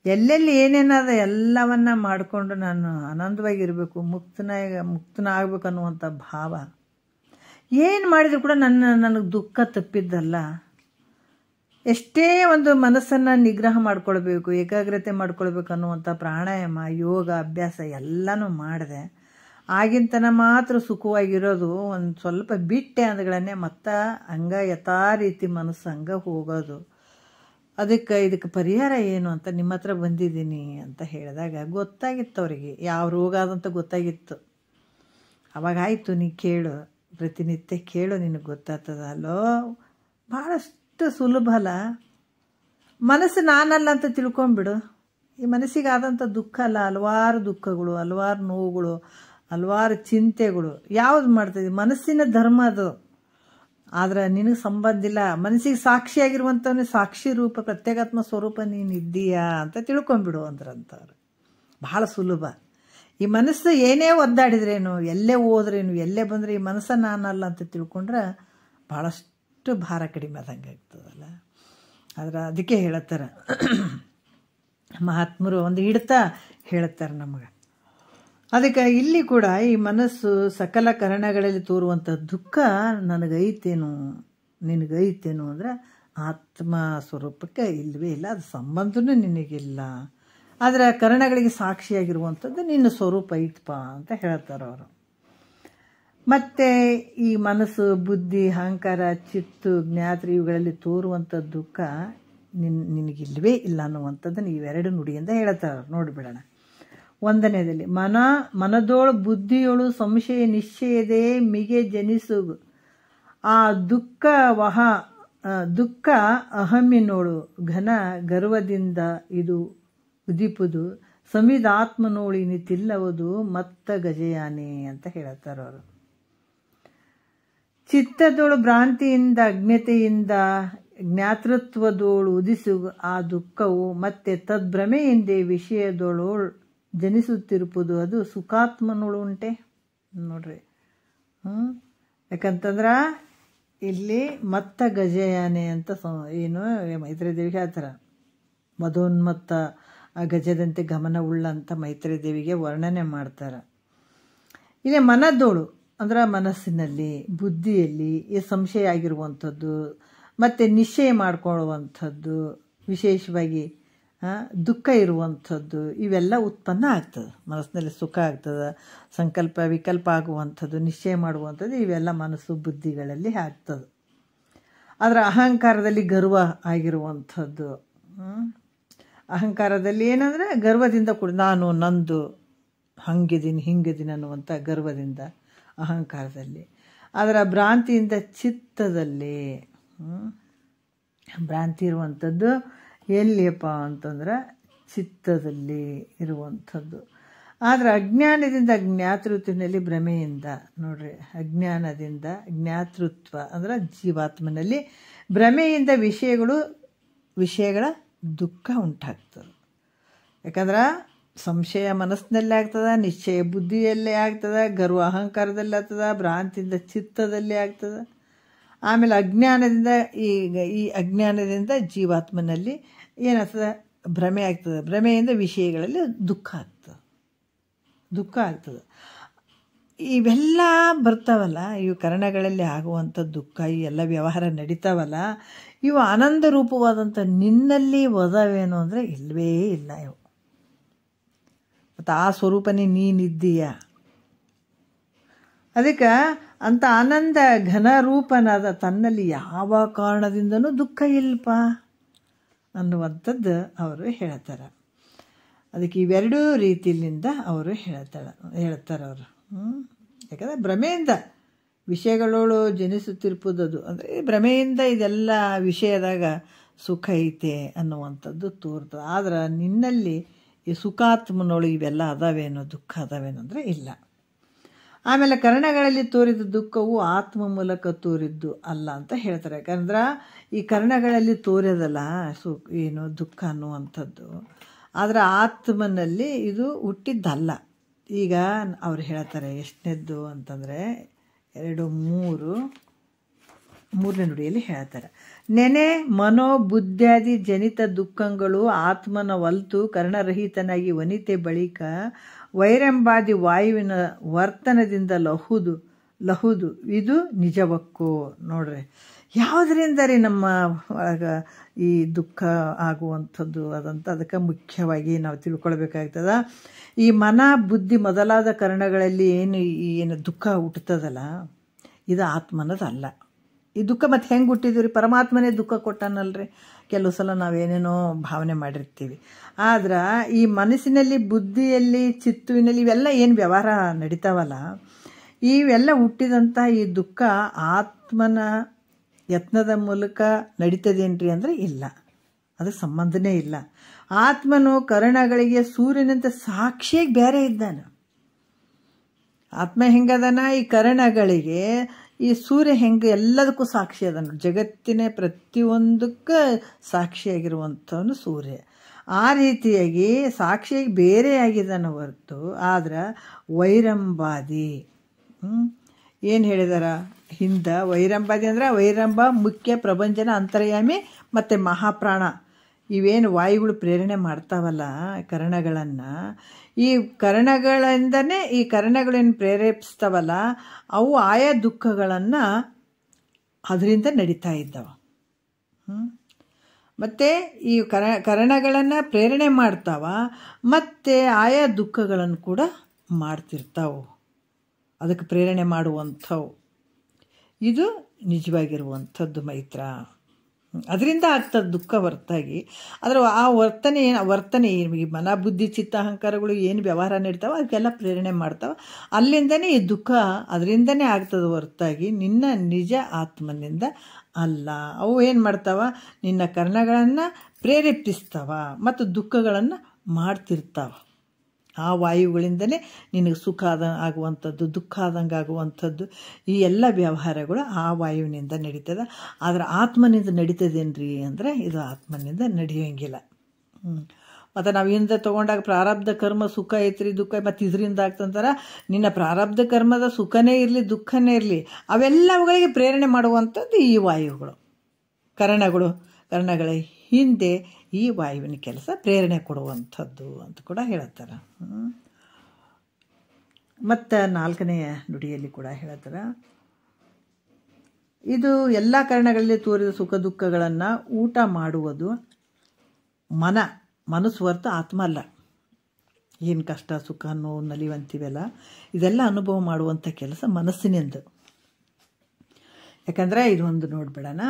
ಎಲ್ಲೆಲ್ಲಿ ಏನೇನದ ಎಲ್ಲವನ್ನ ಮಾಡಿಕೊಂಡು ನಾನು ಆನಂದವಾಗಿರಬೇಕು, ಮುಕ್ತನ ಆಗಬೇಕು ಅನ್ನುವಂಥ ಭಾವ. ಏನು ಮಾಡಿದ್ರು ಕೂಡ ನನಗೆ ದುಃಖ ತಪ್ಪಿದ್ದಲ್ಲ. ಎಷ್ಟೇ ಒಂದು ಮನಸ್ಸನ್ನು ನಿಗ್ರಹ ಮಾಡ್ಕೊಳ್ಬೇಕು, ಏಕಾಗ್ರತೆ ಮಾಡ್ಕೊಳ್ಬೇಕು ಅನ್ನುವಂಥ ಪ್ರಾಣಾಯಾಮ, ಯೋಗ, ಅಭ್ಯಾಸ ಎಲ್ಲನೂ ಮಾಡಿದೆ. ಆಗಿಂತನ ಮಾತ್ರ ಸುಖವಾಗಿರೋದು. ಒಂದು ಸ್ವಲ್ಪ ಬಿಟ್ಟೆ ಅಂದ್ಗಳನ್ನೇ ಮತ್ತೆ ಯಥಾ ರೀತಿ ಮನಸ್ಸು ಹಂಗೆ ಹೋಗೋದು. ಇದಕ್ಕೆ ಪರಿಹಾರ ಏನು ಅಂತ ನಿಮ್ಮ ಹತ್ರ ಬಂದಿದ್ದೀನಿ ಅಂತ ಹೇಳಿದಾಗ ಗೊತ್ತಾಗಿತ್ತು ಅವರಿಗೆ, ಯಾವ ರೋಗ ಅದಂತ ಗೊತ್ತಾಗಿತ್ತು. ಅವಾಗಾಯಿತು, ನೀ ಕೇಳು, ಪ್ರತಿನಿತ್ಯ ಕೇಳು, ನಿನಗೆ ಗೊತ್ತಾಗ್ತದ. ಅಲ್ಲೋ ಭಾಳಷ್ಟು ಸುಲಭ ಅಲ್ಲ. ಮನಸ್ಸು ನಾನಲ್ಲ ಅಂತ ತಿಳ್ಕೊಂಬಿಡು. ಈ ಮನಸ್ಸಿಗಾದಂಥ ದುಃಖ ಅಲ್ಲ, ಹಲವಾರು ದುಃಖಗಳು, ಹಲವಾರು ನೋವುಗಳು, ಹಲವಾರು ಚಿಂತೆಗಳು ಯಾವುದು ಮಾಡ್ತದೆ. ಮನಸ್ಸಿನ ಧರ್ಮ ಅದು. ಆದ್ರೆ ನಿನಗೆ ಸಂಬಂಧ ಇಲ್ಲ. ಮನಸ್ಸಿಗೆ ಸಾಕ್ಷಿಯಾಗಿರುವಂಥವನೇ ಸಾಕ್ಷಿ ರೂಪ, ಪ್ರತ್ಯೇಕಾತ್ಮ ಸ್ವರೂಪ ನೀನು ಇದ್ದೀಯಾ ಅಂತ ತಿಳ್ಕೊಂಬಿಡು ಅಂದ್ರಂಥವ್ರು. ಭಾಳ ಸುಲಭ. ಈ ಮನಸ್ಸು ಏನೇ ಒದ್ದಾಡಿದ್ರೇನು, ಎಲ್ಲೇ ಹೋದ್ರೇನು, ಎಲ್ಲೇ ಬಂದರೆ ಈ ಮನಸ್ಸು ನಾನಲ್ಲ ಅಂತ ತಿಳ್ಕೊಂಡ್ರೆ ಭಾಳಷ್ಟು ಭಾರ ಕಡಿಮೆ ಆದಂಗೆ ಆಗ್ತದಲ್ಲ. ಆದ್ರೆ ಅದಕ್ಕೆ ಹೇಳತ್ತಾರೆ ಮಹಾತ್ಮರು, ಒಂದು ಹಿಡ್ತಾ ಹೇಳ್ತಾರೆ ನಮಗೆ. ಅದಕ್ಕೆ ಇಲ್ಲಿ ಕೂಡ ಈ ಮನಸ್ಸು ಸಕಲ ಕರಣಗಳಲ್ಲಿ ತೋರುವಂಥ ದುಃಖ ನನಗೈತೇನು, ನಿನಗೈತೇನು ಅಂದರೆ ಆತ್ಮ ಸ್ವರೂಪಕ್ಕೆ ಇಲ್ಲವೇ ಇಲ್ಲ, ಅದು ಸಂಬಂಧನೂ ನಿನಗಿಲ್ಲ. ಆದರೆ ಕರಣಗಳಿಗೆ ಸಾಕ್ಷಿಯಾಗಿರುವಂಥದ್ದು ನಿನ್ನ ಸ್ವರೂಪ ಐತಪ್ಪ ಅಂತ ಹೇಳ್ತಾರೆ ಅವರು. ಮತ್ತು ಈ ಮನಸ್ಸು, ಬುದ್ಧಿ, ಅಹಂಕಾರ, ಚಿತ್ತು, ಜ್ಞಾತ್ರಿ ಇವುಗಳಲ್ಲಿ ತೋರುವಂಥ ದುಃಖ ನಿನಗಿಲ್ಲವೇ ಇಲ್ಲ ಅನ್ನುವಂಥದ್ದನ್ನು ಇವೆರಡು ನುಡಿಯಿಂದ ಹೇಳ್ತಾರೆ. ನೋಡಿಬಿಡೋಣ. ಒಂದನೇದಲ್ಲಿ ಮನದೋಳು ಬುದ್ಧಿಯೋಳು ಸಂಶಯ ನಿಶ್ಚಯದೇ ಮಿಗೆ ಜನಿಸುಗು ಆ ದುಃಖ ಅಹಮ್ಮಿನೋಳು ಘನ ಗರ್ವದಿಂದ ಇದು ಉದಿಪುದು ಸಮಿದಾತ್ಮನೋಳಿನಿತಿಲ್ಲವುದು ಮತ್ತ ಗಜಯಾನೆ ಅಂತ ಹೇಳ್ತಾರೆ ಅವರು. ಚಿತ್ತದೋಳು ಭ್ರಾಂತಿಯಿಂದ ಅಜ್ಞತೆಯಿಂದ ಜ್ಞಾತೃತ್ವದೋಳು ಉದಿಸು ಆ ದುಃಖವು ಮತ್ತೆ ತದ್ಭ್ರಮೆಯಿಂದೇ ವಿಷಯದೋಳು ಜನಿಸುತ್ತಿರುವುದು ಅದು ಸುಖಾತ್ಮನೋಳು ಉಂಟೆ ನೋಡ್ರಿ. ಯಾಕಂತಂದ್ರೆ ಇಲ್ಲಿ ಮತ್ತ ಗಜಯಾನೆ ಅಂತ ಏನು ಮೈತ್ರಿ ದೇವಿಗೆ ಹೇಳ್ತಾರೆ. ಮದೋನ್ಮತ್ತ ಗಜದಂತೆ ಗಮನ ಉಳ್ಳಂತ ಮೈತ್ರಿ ದೇವಿಗೆ ವರ್ಣನೆ ಮಾಡ್ತಾರೆ. ಇಲ್ಲಿ ಮನದೋಳು ಅಂದ್ರೆ ಮನಸ್ಸಿನಲ್ಲಿ ಬುದ್ಧಿಯಲ್ಲಿ ಈ ಸಂಶಯ ಆಗಿರುವಂಥದ್ದು ಮತ್ತು ನಿಶ್ಚಯ ಮಾಡ್ಕೊಳ್ಳುವಂಥದ್ದು, ವಿಶೇಷವಾಗಿ ದುಃಖ ಇರುವಂಥದ್ದು ಇವೆಲ್ಲ ಉತ್ಪನ್ನ ಆಗ್ತದೆ. ಮನಸ್ಸಿನಲ್ಲಿ ಸುಖ ಆಗ್ತದೆ, ಸಂಕಲ್ಪ ವಿಕಲ್ಪ ಆಗುವಂಥದ್ದು, ನಿಶ್ಚಯ ಮಾಡುವಂಥದ್ದು ಇವೆಲ್ಲ ಮನಸ್ಸು ಬುದ್ಧಿಗಳಲ್ಲಿ ಆಗ್ತದೆ. ಆದರೆ ಅಹಂಕಾರದಲ್ಲಿ ಗರ್ವ ಆಗಿರುವಂಥದ್ದು, ಅಹಂಕಾರದಲ್ಲಿ ಏನಂದರೆ ಗರ್ವದಿಂದ ಕೂಡ ನಾನು ನಂದು ಹಂಗಿದ್ದೀನಿ ಹಿಂಗಿದ್ದೀನಿ ಅನ್ನುವಂಥ ಗರ್ವದಿಂದ ಅಹಂಕಾರದಲ್ಲಿ. ಅದರ ಭ್ರಾಂತಿಯಿಂದ ಚಿತ್ತದಲ್ಲಿ ಭ್ರಾಂತಿ ಇರುವಂಥದ್ದು ಎಲ್ಲಿಯಪ್ಪ ಅಂತಂದ್ರೆ ಚಿತ್ತದಲ್ಲಿ ಇರುವಂಥದ್ದು. ಆದರೆ ಅಜ್ಞಾನದಿಂದ ಜ್ಞಾತೃತ್ವದಲ್ಲಿ ಭ್ರಮೆಯಿಂದ ನೋಡ್ರಿ, ಅಜ್ಞಾನದಿಂದ ಜ್ಞಾತೃತ್ವ ಅಂದ್ರೆ ಜೀವಾತ್ಮನಲ್ಲಿ ಭ್ರಮೆಯಿಂದ ವಿಷಯಗಳ ದುಃಖ ಉಂಟಾಗ್ತದೆ. ಯಾಕಂದ್ರೆ ಸಂಶಯ ಮನಸ್ಸಿನಲ್ಲೇ ಆಗ್ತದೆ, ನಿಶ್ಚಯ ಬುದ್ಧಿಯಲ್ಲೇ ಆಗ್ತದೆ, ಗರ್ವ ಅಹಂಕಾರದಲ್ಲಿ ಆಗ್ತದೆ, ಭ್ರಾಂತಿಯಿಂದ ಚಿತ್ತದಲ್ಲಿ ಆಗ್ತದೆ. ಆಮೇಲೆ ಅಜ್ಞಾನದಿಂದ ಈ ಅಜ್ಞಾನದಿಂದ ಜೀವಾತ್ಮನಲ್ಲಿ ಏನಾಗ್ತದೆ, ಭ್ರಮೆ ಆಗ್ತದೆ. ಭ್ರಮೆಯಿಂದ ವಿಷಯಗಳಲ್ಲಿ ದುಃಖ ಆಗ್ತದೆ. ಇವೆಲ್ಲ ಬರ್ತಾವಲ್ಲ, ಇವು ಕರಣಗಳಲ್ಲಿ ಆಗುವಂಥ ದುಃಖ, ಈ ಎಲ್ಲ ವ್ಯವಹಾರ ನಡೀತಾವಲ್ಲ, ಇವು ಆನಂದ ರೂಪವಾದಂಥ ನಿನ್ನಲ್ಲಿ ಒದವೇನು ಅಂದರೆ ಇಲ್ಲವೇ ಇಲ್ಲ. ಇವು ಮತ್ತು ಆ ಸ್ವರೂಪನೇ ನೀನಿದ್ದೀಯ. ಅದಕ್ಕೆ ಅಂಥ ಆನಂದ ಘನರೂಪನಾದ ತನ್ನಲ್ಲಿ ಯಾವ ಕಾರಣದಿಂದನೂ ದುಃಖ ಇಲ್ಲಪ್ಪ ಅನ್ನುವಂಥದ್ದು ಅವರು ಹೇಳ್ತಾರೆ. ಅದಕ್ಕೆ ಇವೆರಡೂ ರೀತಿಯಿಂದ ಅವರು ಹೇಳ್ತಾರೆ ಅವರು. ಯಾಕಂದರೆ ಭ್ರಮೆಯಿಂದ ವಿಷಯಗಳೋಳು ಜನಿಸುತ್ತಿರ್ಪುದದು ಅಂದರೆ ಭ್ರಮೆಯಿಂದ ಇದೆಲ್ಲ ವಿಷಯದಾಗ ಸುಖ ಐತೆ ಅನ್ನುವಂಥದ್ದು ತೋರ್ತದೆ. ಆದ್ರೆ ನಿನ್ನಲ್ಲಿ ಈ ಸುಖಾತ್ಮನೋಳು ಇವೆಲ್ಲ ಅದಾವೇನೋ, ದುಃಖ ಅದಾವೇನೋ ಅಂದರೆ ಇಲ್ಲ. ಆಮೇಲೆ ಕರ್ಣಗಳಲ್ಲಿ ತೋರಿದ ದುಃಖವು ಆತ್ಮ ಮೂಲಕ ತೋರಿದ್ದು ಅಲ್ಲ ಅಂತ ಹೇಳ್ತಾರೆ. ಯಾಕಂದ್ರೆ ಈ ಕರ್ಣಗಳಲ್ಲಿ ತೋರೋದಲ್ಲ ಏನು ದುಃಖ ಅನ್ನುವಂಥದ್ದು, ಆದರೆ ಆತ್ಮನಲ್ಲಿ ಇದು ಹುಟ್ಟಿದ್ದಲ್ಲ. ಈಗ ಅವ್ರು ಹೇಳ್ತಾರೆ ಎಷ್ಟನೇದ್ದು ಅಂತಂದರೆ 2-3ನೇ ನುಡಿಯಲ್ಲಿ ಹೇಳ್ತಾರೆ. ನೆನೆ ಮನೋಬುದ್ಧ್ಯಾದಿ ಜನಿತ ದುಃಖಗಳು ಆತ್ಮನ ಒಲ್ತು ಕರ್ಣರಹಿತನಾಗಿ ವನಿತೆ ಬಳಿಕ ವೈರಂಬಾದಿ ವಾಯುವಿನ ವರ್ತನದಿಂದ ಲಹುದು ಇದು ನಿಜವಕ್ಕೋ. ನೋಡ್ರಿ, ಯಾವುದರಿಂದ ರೀ ನಮ್ಮ ಒಳಗೆ ಈ ದುಃಖ ಆಗುವಂಥದ್ದು ಅದಂತ ಅದಕ್ಕೆ ಮುಖ್ಯವಾಗಿ ನಾವು ತಿಳ್ಕೊಳ್ಬೇಕಾಗ್ತದೆ. ಈ ಮನ ಬುದ್ಧಿ ಮೊದಲಾದ ಕರ್ಣಗಳಲ್ಲಿ ಏನು ದುಃಖ ಹುಟ್ಟುತ್ತದಲ್ಲ, ಇದು ಆತ್ಮನದಲ್ಲ. ಈ ದುಃಖ ಮತ್ತು ಹೆಂಗೆ ಹುಟ್ಟಿದ್ವಿ ರೀ? ಪರಮಾತ್ಮನೇ ದುಃಖ ಕೊಟ್ಟಾನಲ್ರಿ. ಕೆಲವು ಸಲ ನಾವೇನೇನೋ ಭಾವನೆ ಮಾಡಿರ್ತೀವಿ. ಆದ್ರೆ ಈ ಮನಸ್ಸಿನಲ್ಲಿ ಬುದ್ಧಿಯಲ್ಲಿ ಚಿತ್ತುವಿನಲ್ಲಿ ಇವೆಲ್ಲ ಏನು ವ್ಯವಹಾರ ನಡೀತಾವಲ್ಲ, ಇವೆಲ್ಲ ಹುಟ್ಟಿದಂಥ ಈ ದುಃಖ ಆತ್ಮನ ಯತ್ನದ ಮೂಲಕ ನಡೀತದೇನ್ರಿ ಅಂದರೆ ಇಲ್ಲ, ಅದಕ್ಕೆ ಸಂಬಂಧನೇ ಇಲ್ಲ. ಆತ್ಮನು ಕರ್ಣಗಳಿಗೆ ಸೂರ್ಯನಂತ ಸಾಕ್ಷಿಯಾಗಿ ಬೇರೆ ಇದ್ದಾನೆ. ಆತ್ಮ ಹೆಂಗದನ ಈ ಕರ್ಣಗಳಿಗೆ ಈ ಸೂರ್ಯ ಹೆಂಗೆ ಎಲ್ಲದಕ್ಕೂ ಸಾಕ್ಷಿ ಅದನ್ನು, ಜಗತ್ತಿನ ಪ್ರತಿಯೊಂದಕ್ಕೆ ಸಾಕ್ಷಿಯಾಗಿರುವಂಥವನು ಸೂರ್ಯ. ಆ ರೀತಿಯಾಗಿ ಸಾಕ್ಷಿಯಾಗಿ ಬೇರೆಯಾಗಿದ್ದಾನೆ ಹೊರತು. ಆದ್ರೆ ವೈರಂಬಾದಿ ಏನು ಹೇಳಿದಾರ ಹಿಂದೆ? ವೈರಂಬಾದಿ ಅಂದ್ರೆ ವೈರಂಬ ಮುಖ್ಯ ಪ್ರಪಂಚನ ಅಂತರ್ಯಾಮಿ ಮತ್ತು ಮಹಾಪ್ರಾಣ. ಇವೇನು ವಾಯುಗಳು ಪ್ರೇರಣೆ ಮಾಡ್ತಾವಲ್ಲ ಕರ್ಣಗಳನ್ನು, ಈ ಕರ್ಣಗಳಿಂದನೇ ಈ ಕರ್ಣಗಳೇನು ಪ್ರೇರೇಪಿಸ್ತಾವಲ್ಲ ಅವು ಆಯಾ ದುಃಖಗಳನ್ನು ಅದರಿಂದ ನಡೀತಾ ಇದ್ದಾವ. ಮತ್ತು ಈ ಕರ್ಣಗಳನ್ನು ಪ್ರೇರಣೆ ಮಾಡ್ತಾವ ಮತ್ತು ಆಯಾ ದುಃಖಗಳನ್ನು ಕೂಡ ಮಾಡ್ತಿರ್ತಾವೆ, ಅದಕ್ಕೆ ಪ್ರೇರಣೆ ಮಾಡುವಂಥವು. ಇದು ನಿಜವಾಗಿರುವಂಥದ್ದು ಮೈತ್ರ. ಅದರಿಂದ ಆಗ್ತದೆ ದುಃಖ ಹೊರತಾಗಿ. ಆದರೆ ಆ ವರ್ತನೆ ಈ ಮನ ಬುದ್ಧಿ ಚಿತ್ತ ಅಹಂಕಾರಗಳು ಏನು ವ್ಯವಹಾರ ನಡೀತಾವೆ ಅದಕ್ಕೆಲ್ಲ ಪ್ರೇರಣೆ ಮಾಡ್ತಾವೆ. ಅಲ್ಲಿಂದನೇ ಈ ದುಃಖ ಅದರಿಂದನೇ ಆಗ್ತದೆ ಹೊರತಾಗಿ ನಿನ್ನ ನಿಜ ಆತ್ಮನಿಂದ ಅಲ್ಲ. ಅವು ಏನು ಮಾಡ್ತಾವ? ನಿನ್ನ ಕರ್ಣಗಳನ್ನು ಪ್ರೇರೇಪಿಸ್ತಾವ ಮತ್ತು ದುಃಖಗಳನ್ನು ಮಾಡ್ತಿರ್ತಾವ. ಆ ವಾಯುಗಳಿಂದಲೇ ನಿನಗೆ ಸುಖ ಆಗುವಂಥದ್ದು, ದುಃಖ ಆದಂಗೆ ಆಗುವಂಥದ್ದು, ಈ ಎಲ್ಲ ವ್ಯವಹಾರಗಳು ಆ ವಾಯುವಿನಿಂದ ನಡೀತದೆ. ಆದರೆ ಆತ್ಮನಿಂದ ನಡೀತದೇನ್ರಿ ಅಂದರೆ ಇದು ಆತ್ಮನಿಂದ ನಡೆಯೋಂಗಿಲ್ಲ. ಮತ್ತು ನಾವು ಹಿಂದೆ ತೊಗೊಂಡಾಗ ಪ್ರಾರಬ್ಧ ಕರ್ಮ ಸುಖ ಐತ್ರಿ ದುಃಖ, ಮತ್ತು ಇದರಿಂದ ಆಗ್ತಂತಾರೆ. ನಿನ್ನ ಪ್ರಾರಬ್ಧ ಕರ್ಮದ ಸುಖನೇ ಇರಲಿ ದುಃಖನೇ ಇರಲಿ ಅವೆಲ್ಲವುಗಳಿಗೆ ಪ್ರೇರಣೆ ಮಾಡುವಂಥದ್ದು ಈ ವಾಯುಗಳು, ಕರ್ಣಗಳ ಹಿಂದೆ ಈ ವಾಯುವಿನ ಕೆಲಸ ಪ್ರೇರಣೆ ಕೊಡುವಂಥದ್ದು ಅಂತ ಕೂಡ ಹೇಳ್ತಾರೆ. ಮತ್ತು 4ನೆಯ ನುಡಿಯಲ್ಲಿ ಕೂಡ ಹೇಳ್ತಾರೆ, ಇದು ಎಲ್ಲ ಕರ್ಣಗಳಲ್ಲಿ ತೋರಿದ ಸುಖ ದುಃಖಗಳನ್ನು ಊಟ ಮಾಡುವುದು ಮನಸ್ಸು ಹೊರತು ಆತ್ಮ ಅಲ್ಲ. ಏನು ಕಷ್ಟ ಸುಖ ನೋವು ನಲಿವಂತೀವಲ್ಲ ಇದೆಲ್ಲ ಅನುಭವ ಮಾಡುವಂಥ ಕೆಲಸ ಮನಸ್ಸಿನಿಂದ. ಯಾಕಂದರೆ ಇದೊಂದು ನೋಡ್ಬಿಡೋಣ,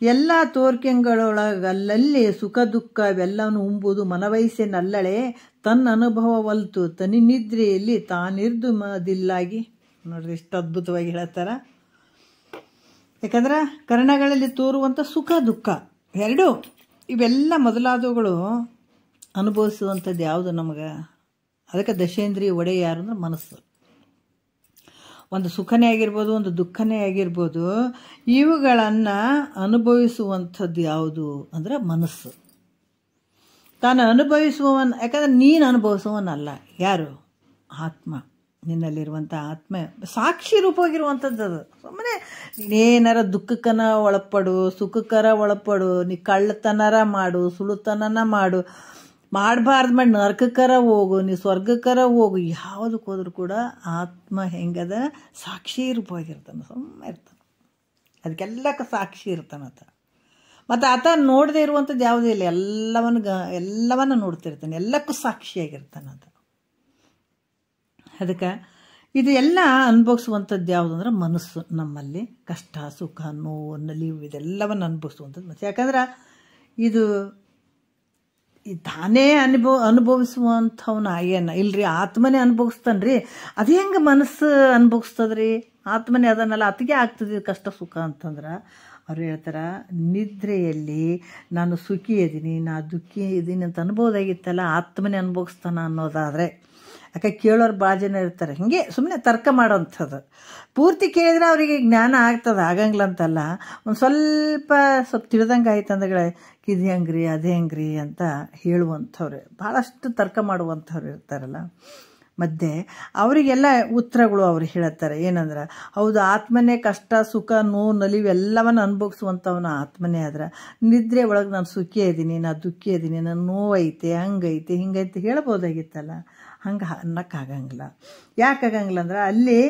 ಎಲ್ಲ ತೋರ್ಕೆಗಳೊಳಗಲ್ಲಲ್ಲಿ ಸುಖ ದುಃಖ ಇವೆಲ್ಲವನ್ನು ಉಂಬುದು ಮನವಯಸ್ಸಿನಲ್ಲಳೆ ತನ್ನ ಅನುಭವವಲ್ತು ತನಿ ನಿದ್ರೆಯಲ್ಲಿ ತಾನಿರ್ದು ಮದಿಲ್ಲಾಗಿ. ನೋಡ್ರಿ ಎಷ್ಟು ಅದ್ಭುತವಾಗಿ ಹೇಳ್ತಾರೆ. ಯಾಕಂದ್ರೆ ಕರ್ಣಗಳಲ್ಲಿ ತೋರುವಂಥ ಸುಖ ದುಃಖ ಎರಡೂ ಇವೆಲ್ಲ ಮೊದಲಾದವುಗಳು ಅನುಭವಿಸುವಂಥದ್ದು ಯಾವುದು ನಮಗೆ? ಅದಕ್ಕೆ ದಶೇಂದ್ರಿಯ ಒಡೆಯ ಯಾರು ಅಂದ್ರೆ ಮನಸ್ಸು. ಒಂದು ಸುಖನೇ ಆಗಿರ್ಬೋದು, ಒಂದು ದುಃಖನೇ ಆಗಿರ್ಬೋದು, ಇವುಗಳನ್ನು ಅನುಭವಿಸುವಂಥದ್ದು ಯಾವುದು ಅಂದರೆ ಮನಸ್ಸು. ತಾನು ಅನುಭವಿಸುವವನ್, ಯಾಕಂದರೆ ನೀನು ಅನುಭವಿಸುವವನಲ್ಲ. ಯಾರು? ಆತ್ಮ. ನಿನ್ನಲ್ಲಿರುವಂಥ ಆತ್ಮ ಸಾಕ್ಷಿ ರೂಪವಾಗಿರುವಂಥದ್ದು ಅದು. ಸುಮ್ಮನೆ ನೀನೇನಾರ ದುಃಖಕ್ಕನ ಒಳಪಡು, ಸುಖಕ್ಕರ ಒಳಪಡು, ನೀ ಕಳ್ಳತನರ ಮಾಡು, ಸುಳುತನನ ಮಾಡು, ಮಾಡಬಾರ್ದು ಮಾಡಿ ನರಕಕ್ಕರ ಹೋಗು, ನೀ ಸ್ವರ್ಗಕ್ಕರ ಹೋಗು, ಯಾವುದಕ್ಕೆ ಹೋದ್ರೂ ಕೂಡ ಆತ್ಮ ಹೆಂಗದ ಸಾಕ್ಷಿ ರೂಪವಾಗಿರ್ತಾನೆ, ಸುಮ್ಮನೆ ಇರ್ತಾನೆ. ಅದಕ್ಕೆಲ್ಲಕ್ಕೆ ಸಾಕ್ಷಿ ಇರ್ತಾನತ. ಮತ್ತು ಆತ ನೋಡದೇ ಇರುವಂಥದ್ದು ಯಾವುದೇ ಇಲ್ಲ, ಎಲ್ಲವನ್ನ ನೋಡ್ತಿರ್ತಾನೆ, ಎಲ್ಲಕ್ಕೂ ಸಾಕ್ಷಿಯಾಗಿರ್ತಾನಂತ. ಅದಕ್ಕೆ ಇದು ಎಲ್ಲ ಅನುಭವಿಸುವಂಥದ್ದು ಯಾವುದು ಅಂದ್ರೆ ಮನಸ್ಸು. ನಮ್ಮಲ್ಲಿ ಕಷ್ಟ ಸುಖ ನೋವು ನಲಿವು ಇದೆಲ್ಲವನ್ನು ಅನುಭವಿಸುವಂಥದ್ದು ಮನಸ್ಸು. ಯಾಕಂದ್ರೆ ಇದು ತಾನೇ ಅನುಭವಿಸುವಂಥವನ್ನ ಏನ ಇಲ್ರಿ, ಆತ್ಮನೇ ಅನುಭವಿಸ್ತಾನ್ರಿ. ಅದು ಹೆಂಗೆ ಮನಸ್ಸು ಅನುಭವಿಸ್ತದ್ರಿ? ಆತ್ಮನೇ ಅದನ್ನೆಲ್ಲ ಅತಿಗೆ ಆಗ್ತದೆ ಕಷ್ಟ ಸುಖ ಅಂತಂದ್ರೆ ಅವ್ರು ಹೇಳ್ತಾರೆ, ನಿದ್ರೆಯಲ್ಲಿ ನಾನು ಸುಖಿ ಇದ್ದೀನಿ, ನಾ ದುಃಖಿ ಇದ್ದೀನಿ ಅಂತ ಅನ್ಬೋದಾಗಿತ್ತಲ್ಲ, ಆತ್ಮನೇ ಅನುಭವಿಸ್ತಾನ ಅನ್ನೋದಾದರೆ. ಯಾಕೆ ಕೇಳೋರು ಭಾಳ ಜನ ಇರ್ತಾರೆ ಹಿಂಗೆ ಸುಮ್ಮನೆ ತರ್ಕ ಮಾಡೋಂಥದ್ದು. ಪೂರ್ತಿ ಕೇಳಿದ್ರೆ ಅವರಿಗೆ ಜ್ಞಾನ ಆಗ್ತದೆ, ಆಗಂಗಿಲ್ಲ ಅಂತಲ್ಲ. ಒಂದು ಸ್ವಲ್ಪ ತಿಳಿದಂಗೆ ಆಯ್ತು ಅಂದಗಳೇ ಇದು ಹೆಂಗ್ರಿ ಅದು ಹೆಂಗ್ರಿ ಅಂತ ಹೇಳುವಂಥವ್ರು, ಭಾಳಷ್ಟು ತರ್ಕ ಮಾಡುವಂಥವ್ರು ಇರ್ತಾರಲ್ಲ ಮಧ್ಯೆ. ಅವರಿಗೆಲ್ಲ ಉತ್ತರಗಳು ಅವ್ರು ಹೇಳ್ತಾರೆ. ಏನಂದ್ರೆ, ಹೌದು ಆತ್ಮನೇ ಕಷ್ಟ ಸುಖ ನೋವು ನಲಿವು ಎಲ್ಲವನ್ನು ಅನುಭವಿಸುವಂಥವನ ಆತ್ಮನೇ. ಆದ್ರೆ ನಿದ್ರೆ ಒಳಗೆ ನಾನು ಸುಖಿ ಇದ್ದೀನಿ, ನಾನು ದುಃಖಿ ಇದ್ದೀನಿ, ನಾನು ನೋವೈತೆ ಹಂಗೈತೆ ಹಿಂಗೈತೆ ಹೇಳ್ಬೋದಾಗಿತ್ತಲ್ಲ. ಹಂಗೆ ಅನ್ನಕ್ಕಾಗಂಗಿಲ್ಲ. ಯಾಕಾಗಂಗಿಲ್ಲ ಅಂದ್ರೆ ಅಲ್ಲಿ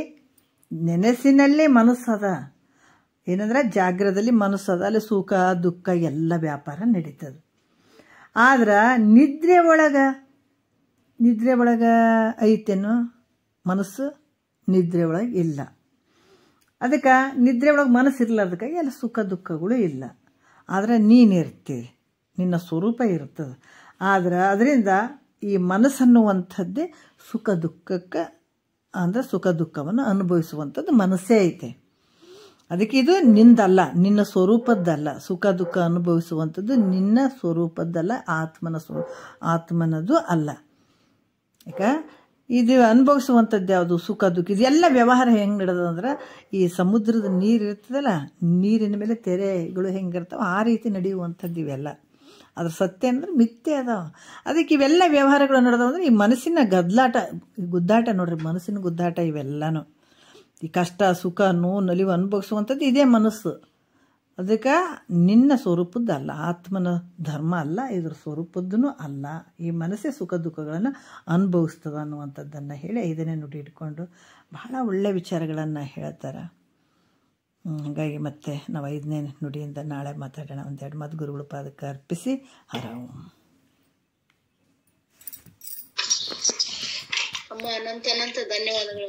ನೆನಸಿನಲ್ಲಿ ಮನಸ್ಸದ. ಏನಂದ್ರೆ ಜಾಗ್ರದಲ್ಲಿ ಮನಸ್ಸದ, ಅಲ್ಲಿ ಸುಖ ದುಃಖ ಎಲ್ಲ ವ್ಯಾಪಾರ ನಡೀತದೆ. ಆದ್ರೆ ನಿದ್ರೆ ಒಳಗೆ ಐತೇನು ಮನಸ್ಸು? ನಿದ್ರೆ ಒಳಗೆ ಇಲ್ಲ. ಅದಕ್ಕೆ ನಿದ್ರೆ ಒಳಗೆ ಮನಸ್ಸು ಇರಲಾರ್ದಕ್ಕಾಗಿ ಎಲ್ಲ ಸುಖ ದುಃಖಗಳು ಇಲ್ಲ. ಆದರೆ ನೀನಿರ್ತೀವಿ, ನಿನ್ನ ಸ್ವರೂಪ ಇರ್ತದೆ. ಆದ್ರೆ ಅದರಿಂದ ಈ ಮನಸ್ಸನ್ನುವಂಥದ್ದೇ ಸುಖ ದುಃಖಕ್ಕೆ ಅಂದರೆ ಸುಖ ದುಃಖವನ್ನು ಅನುಭವಿಸುವಂಥದ್ದು ಮನಸ್ಸೇ ಐತೆ. ಅದಕ್ಕೆ ಇದು ನಿಂದಲ್ಲ, ನಿನ್ನ ಸ್ವರೂಪದ್ದಲ್ಲ. ಸುಖ ದುಃಖ ಅನುಭವಿಸುವಂಥದ್ದು ನಿನ್ನ ಸ್ವರೂಪದ್ದಲ್ಲ, ಆತ್ಮನದು ಅಲ್ಲ. ಯಾಕೆ ಇದು ಅನುಭವಿಸುವಂಥದ್ದು ಯಾವುದು? ಸುಖ ದುಃಖ ಇದೆಲ್ಲ ವ್ಯವಹಾರ ಹೆಂಗೆ ನಡೆದಂದ್ರೆ, ಈ ಸಮುದ್ರದ ನೀರು ಇರ್ತದಲ್ಲ, ನೀರಿನ ಮೇಲೆ ತೆರೆಗಳು ಹೆಂಗಿರ್ತಾವೆ ಆ ರೀತಿ ನಡೆಯುವಂಥದ್ದು ಇವೆಲ್ಲ. ಅದ್ರ ಸತ್ಯ ಅಂದ್ರೆ ಮಿಥ್ಯೆ ಅದಾವ. ಅದಕ್ಕೆ ಇವೆಲ್ಲ ವ್ಯವಹಾರಗಳು ನಡೆದವು ಅಂದರೆ ಈ ಮನಸ್ಸಿನ ಗುದ್ದಾಟ ನೋಡ್ರಿ, ಮನಸ್ಸಿನ ಗುದ್ದಾಟ ಇವೆಲ್ಲನೂ. ಈ ಕಷ್ಟ ಸುಖ ನೋವು ನಲಿವು ಅನುಭವಿಸುವಂಥದ್ದು ಇದೇ ಮನಸ್ಸು. ಅದಕ್ಕೆ ನಿನ್ನ ಸ್ವರೂಪದ್ದಲ್ಲ, ಆತ್ಮನ ಧರ್ಮ ಅಲ್ಲ, ಇದ್ರ ಸ್ವರೂಪದ್ದೂ ಅಲ್ಲ. ಈ ಮನಸ್ಸೇ ಸುಖ ದುಃಖಗಳನ್ನು ಅನುಭವಿಸ್ತದ ಅನ್ನುವಂಥದ್ದನ್ನು ಹೇಳಿ 5ನೇ ನುಡಿ ಇಟ್ಕೊಂಡು ಬಹಳ ಒಳ್ಳೆಯ ವಿಚಾರಗಳನ್ನು ಹೇಳ್ತಾರೆ. ಹಾಗಾಗಿ ಮತ್ತೆ ನಾವು 5ನೇ ನುಡಿಯಿಂದ ನಾಳೆ ಮಾತಾಡೋಣ. ಒಂದೆರಡು ಮಾತು ಗುರುಗಳ ಪಾದಕ್ಕೆ ಅರ್ಪಿಸಿ ಹರವು. ಅಮ್ಮ ಅನಂತ ಧನ್ಯವಾದಗಳು.